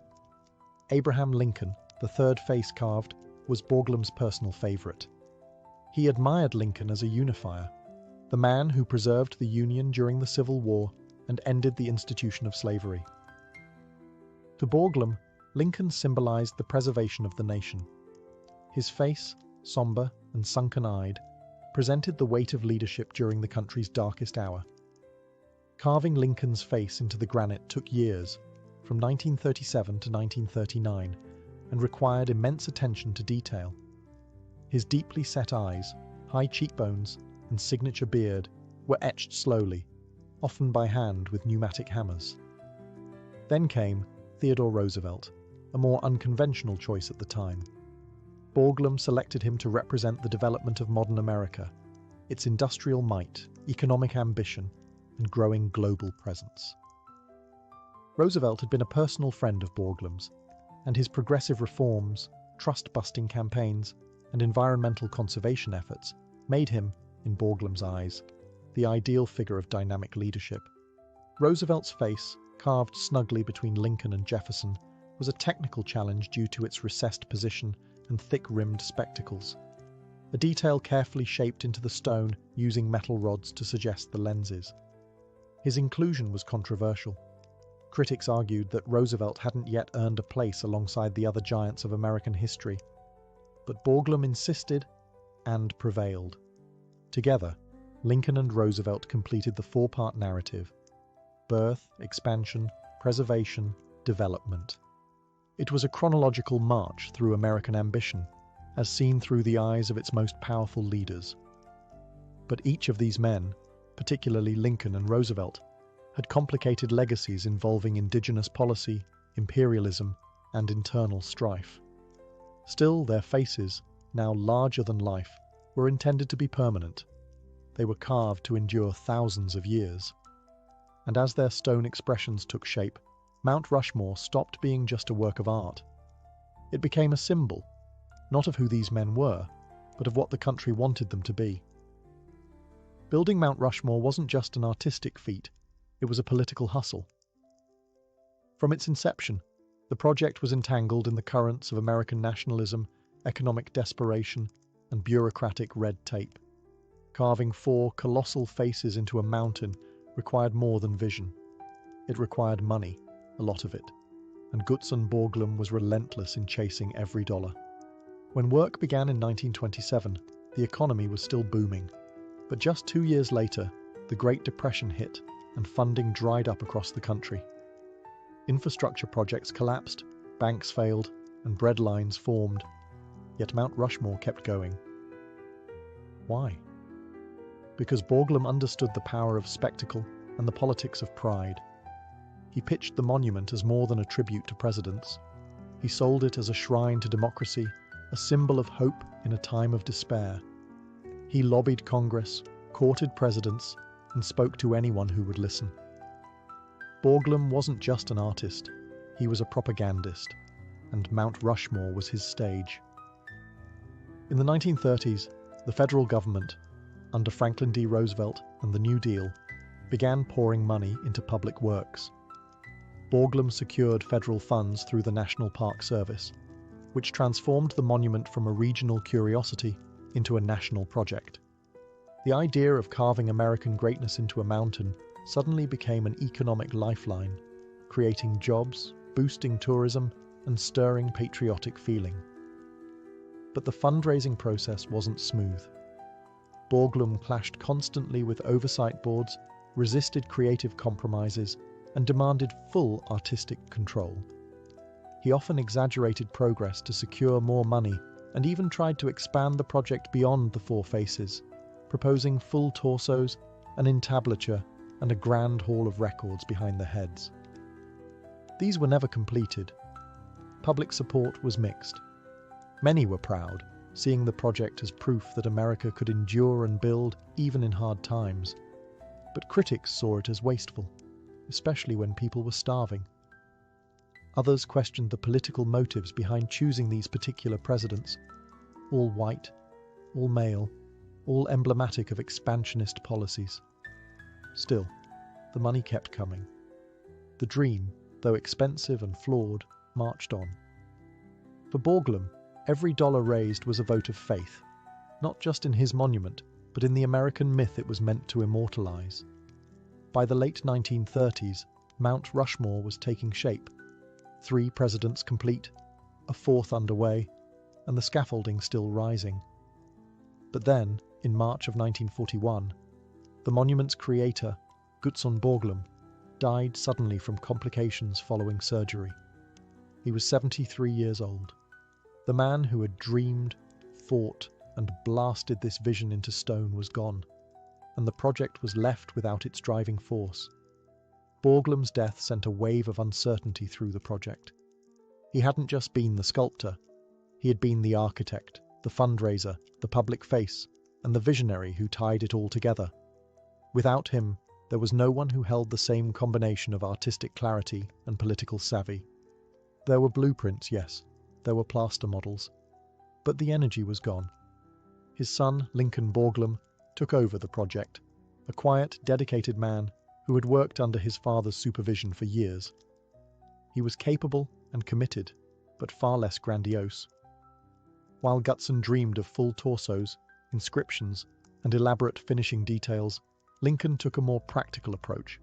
Abraham Lincoln, the third face carved, was Borglum's personal favorite. He admired Lincoln as a unifier, the man who preserved the Union during the Civil War and ended the institution of slavery. To Borglum, Lincoln symbolized the preservation of the nation. His face, somber and sunken-eyed, presented the weight of leadership during the country's darkest hour. Carving Lincoln's face into the granite took years, from 1937 to 1939, and required immense attention to detail. His deeply set eyes, high cheekbones, and signature beard were etched slowly, often by hand with pneumatic hammers. Then came Theodore Roosevelt, a more unconventional choice at the time. Borglum selected him to represent the development of modern America, its industrial might, economic ambition, and growing global presence. Roosevelt had been a personal friend of Borglum's, and his progressive reforms, trust-busting campaigns, and environmental conservation efforts made him, in Borglum's eyes, the ideal figure of dynamic leadership. Roosevelt's face, carved snugly between Lincoln and Jefferson, was a technical challenge due to its recessed position and thick-rimmed spectacles, a detail carefully shaped into the stone using metal rods to suggest the lenses. His inclusion was controversial. Critics argued that Roosevelt hadn't yet earned a place alongside the other giants of American history, but Borglum insisted and prevailed. Together, Lincoln and Roosevelt completed the four-part narrative: birth, expansion, preservation, development. It was a chronological march through American ambition, as seen through the eyes of its most powerful leaders. But each of these men, particularly Lincoln and Roosevelt, had complicated legacies involving indigenous policy, imperialism, and internal strife. Still, their faces, now larger than life, were intended to be permanent. They were carved to endure thousands of years. And as their stone expressions took shape, Mount Rushmore stopped being just a work of art. It became a symbol, not of who these men were, but of what the country wanted them to be. Building Mount Rushmore wasn't just an artistic feat, it was a political hustle. From its inception, the project was entangled in the currents of American nationalism, economic desperation, and bureaucratic red tape. Carving four colossal faces into a mountain required more than vision. It required money, a lot of it, and Gutzon Borglum was relentless in chasing every dollar. When work began in 1927, the economy was still booming, but just 2 years later, the Great Depression hit and funding dried up across the country. Infrastructure projects collapsed, banks failed, and bread lines formed, yet Mount Rushmore kept going. Why? Because Borglum understood the power of spectacle and the politics of pride. He pitched the monument as more than a tribute to presidents. He sold it as a shrine to democracy, a symbol of hope in a time of despair. He lobbied Congress, courted presidents, and spoke to anyone who would listen. Borglum wasn't just an artist, he was a propagandist, and Mount Rushmore was his stage. In the 1930s, the federal government, under Franklin D. Roosevelt and the New Deal, began pouring money into public works. Borglum secured federal funds through the National Park Service, which transformed the monument from a regional curiosity into a national project. The idea of carving American greatness into a mountain suddenly became an economic lifeline, creating jobs, boosting tourism, and stirring patriotic feeling. But the fundraising process wasn't smooth. Borglum clashed constantly with oversight boards, resisted creative compromises, and demanded full artistic control. He often exaggerated progress to secure more money and even tried to expand the project beyond the four faces, proposing full torsos, an entablature, and a grand hall of records behind the heads. These were never completed. Public support was mixed. Many were proud, seeing the project as proof that America could endure and build even in hard times. But critics saw it as wasteful, especially when people were starving. Others questioned the political motives behind choosing these particular presidents, all white, all male, all emblematic of expansionist policies. Still, the money kept coming. The dream, though expensive and flawed, marched on. For Borglum, every dollar raised was a vote of faith, not just in his monument, but in the American myth it was meant to immortalize. By the late 1930s, Mount Rushmore was taking shape. 3 presidents complete, a 4th underway, and the scaffolding still rising. But then, in March of 1941, the monument's creator, Gutzon Borglum, died suddenly from complications following surgery. He was 73 years old. The man who had dreamed, fought, and blasted this vision into stone was gone, and the project was left without its driving force. Borglum's death sent a wave of uncertainty through the project. He hadn't just been the sculptor, he had been the architect, the fundraiser, the public face, and the visionary who tied it all together. Without him, there was no one who held the same combination of artistic clarity and political savvy. There were blueprints, yes. There were plaster models. But the energy was gone. His son, Lincoln Borglum, took over the project, a quiet, dedicated man who had worked under his father's supervision for years. He was capable and committed, but far less grandiose. While Gutson dreamed of full torsos, inscriptions, and elaborate finishing details, Lincoln took a more practical approach.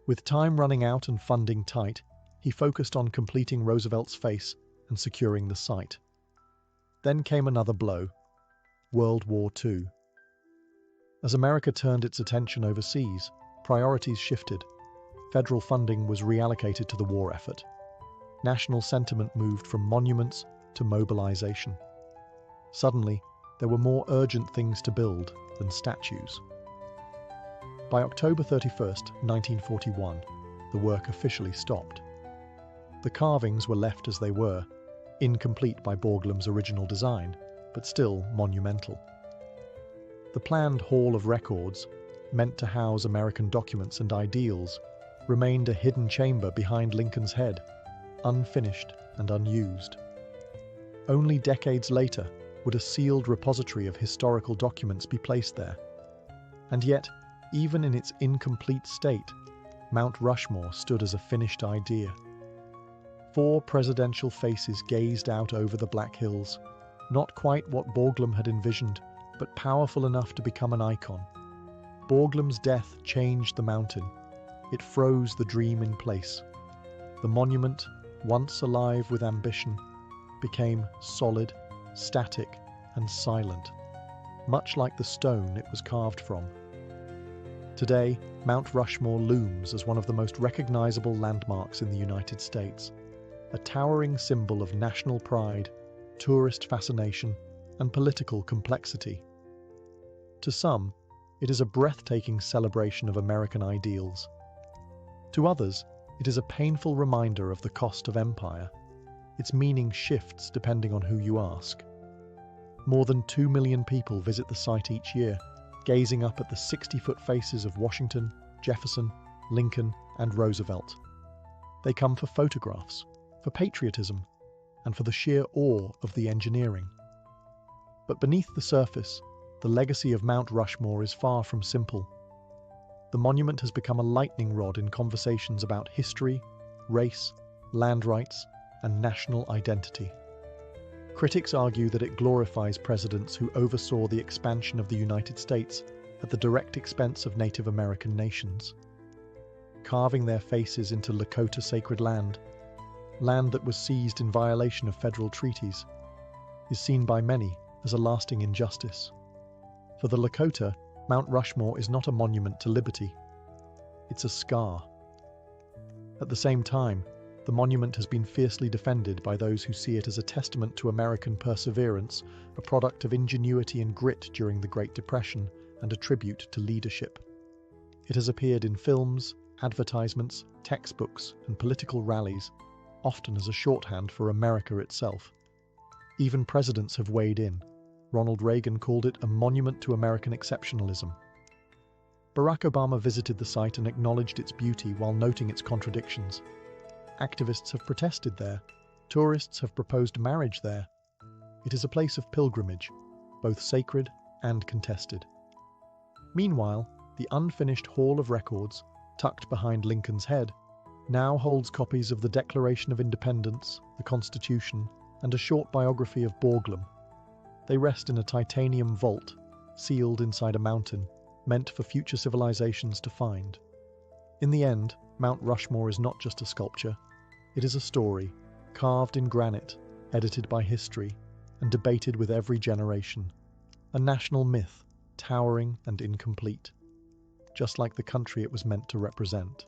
With time running out and funding tight, he focused on completing Roosevelt's face and securing the site. Then came another blow: World War II. As America turned its attention overseas, priorities shifted. Federal funding was reallocated to the war effort. National sentiment moved from monuments to mobilization. Suddenly, there were more urgent things to build than statues. By October 31st, 1941, the work officially stopped. The carvings were left as they were, incomplete by Borglum's original design, but still monumental. The planned Hall of Records, meant to house American documents and ideals, remained a hidden chamber behind Lincoln's head, unfinished and unused. Only decades later would a sealed repository of historical documents be placed there. And yet, even in its incomplete state, Mount Rushmore stood as a finished idea. 4 presidential faces gazed out over the Black Hills, not quite what Borglum had envisioned, but powerful enough to become an icon. Borglum's death changed the mountain. It froze the dream in place. The monument, once alive with ambition, became solid, static, and silent, much like the stone it was carved from. Today, Mount Rushmore looms as one of the most recognizable landmarks in the United States, a towering symbol of national pride, tourist fascination, and political complexity. To some, it is a breathtaking celebration of American ideals. To others, it is a painful reminder of the cost of empire. Its meaning shifts depending on who you ask. More than 2 million people visit the site each year, gazing up at the 60-foot faces of Washington, Jefferson, Lincoln, and Roosevelt. They come for photographs, for patriotism, and for the sheer awe of the engineering. But beneath the surface, the legacy of Mount Rushmore is far from simple. The monument has become a lightning rod in conversations about history, race, land rights, and national identity. Critics argue that it glorifies presidents who oversaw the expansion of the United States at the direct expense of Native American nations. Carving their faces into Lakota sacred land that was seized in violation of federal treaties, is seen by many as a lasting injustice. For the Lakota, Mount Rushmore is not a monument to liberty. It's a scar. At the same time, the monument has been fiercely defended by those who see it as a testament to American perseverance, a product of ingenuity and grit during the Great Depression, and a tribute to leadership. It has appeared in films, advertisements, textbooks, and political rallies, often as a shorthand for America itself. Even presidents have weighed in. Ronald Reagan called it a monument to American exceptionalism. Barack Obama visited the site and acknowledged its beauty while noting its contradictions. Activists have protested there. Tourists have proposed marriage there. It is a place of pilgrimage, both sacred and contested. Meanwhile, the unfinished Hall of Records, tucked behind Lincoln's head, now holds copies of the Declaration of Independence, the Constitution, and a short biography of Borglum. They rest in a titanium vault, sealed inside a mountain, meant for future civilizations to find. In the end, Mount Rushmore is not just a sculpture. It is a story, carved in granite, edited by history, and debated with every generation. A national myth, towering and incomplete, just like the country it was meant to represent.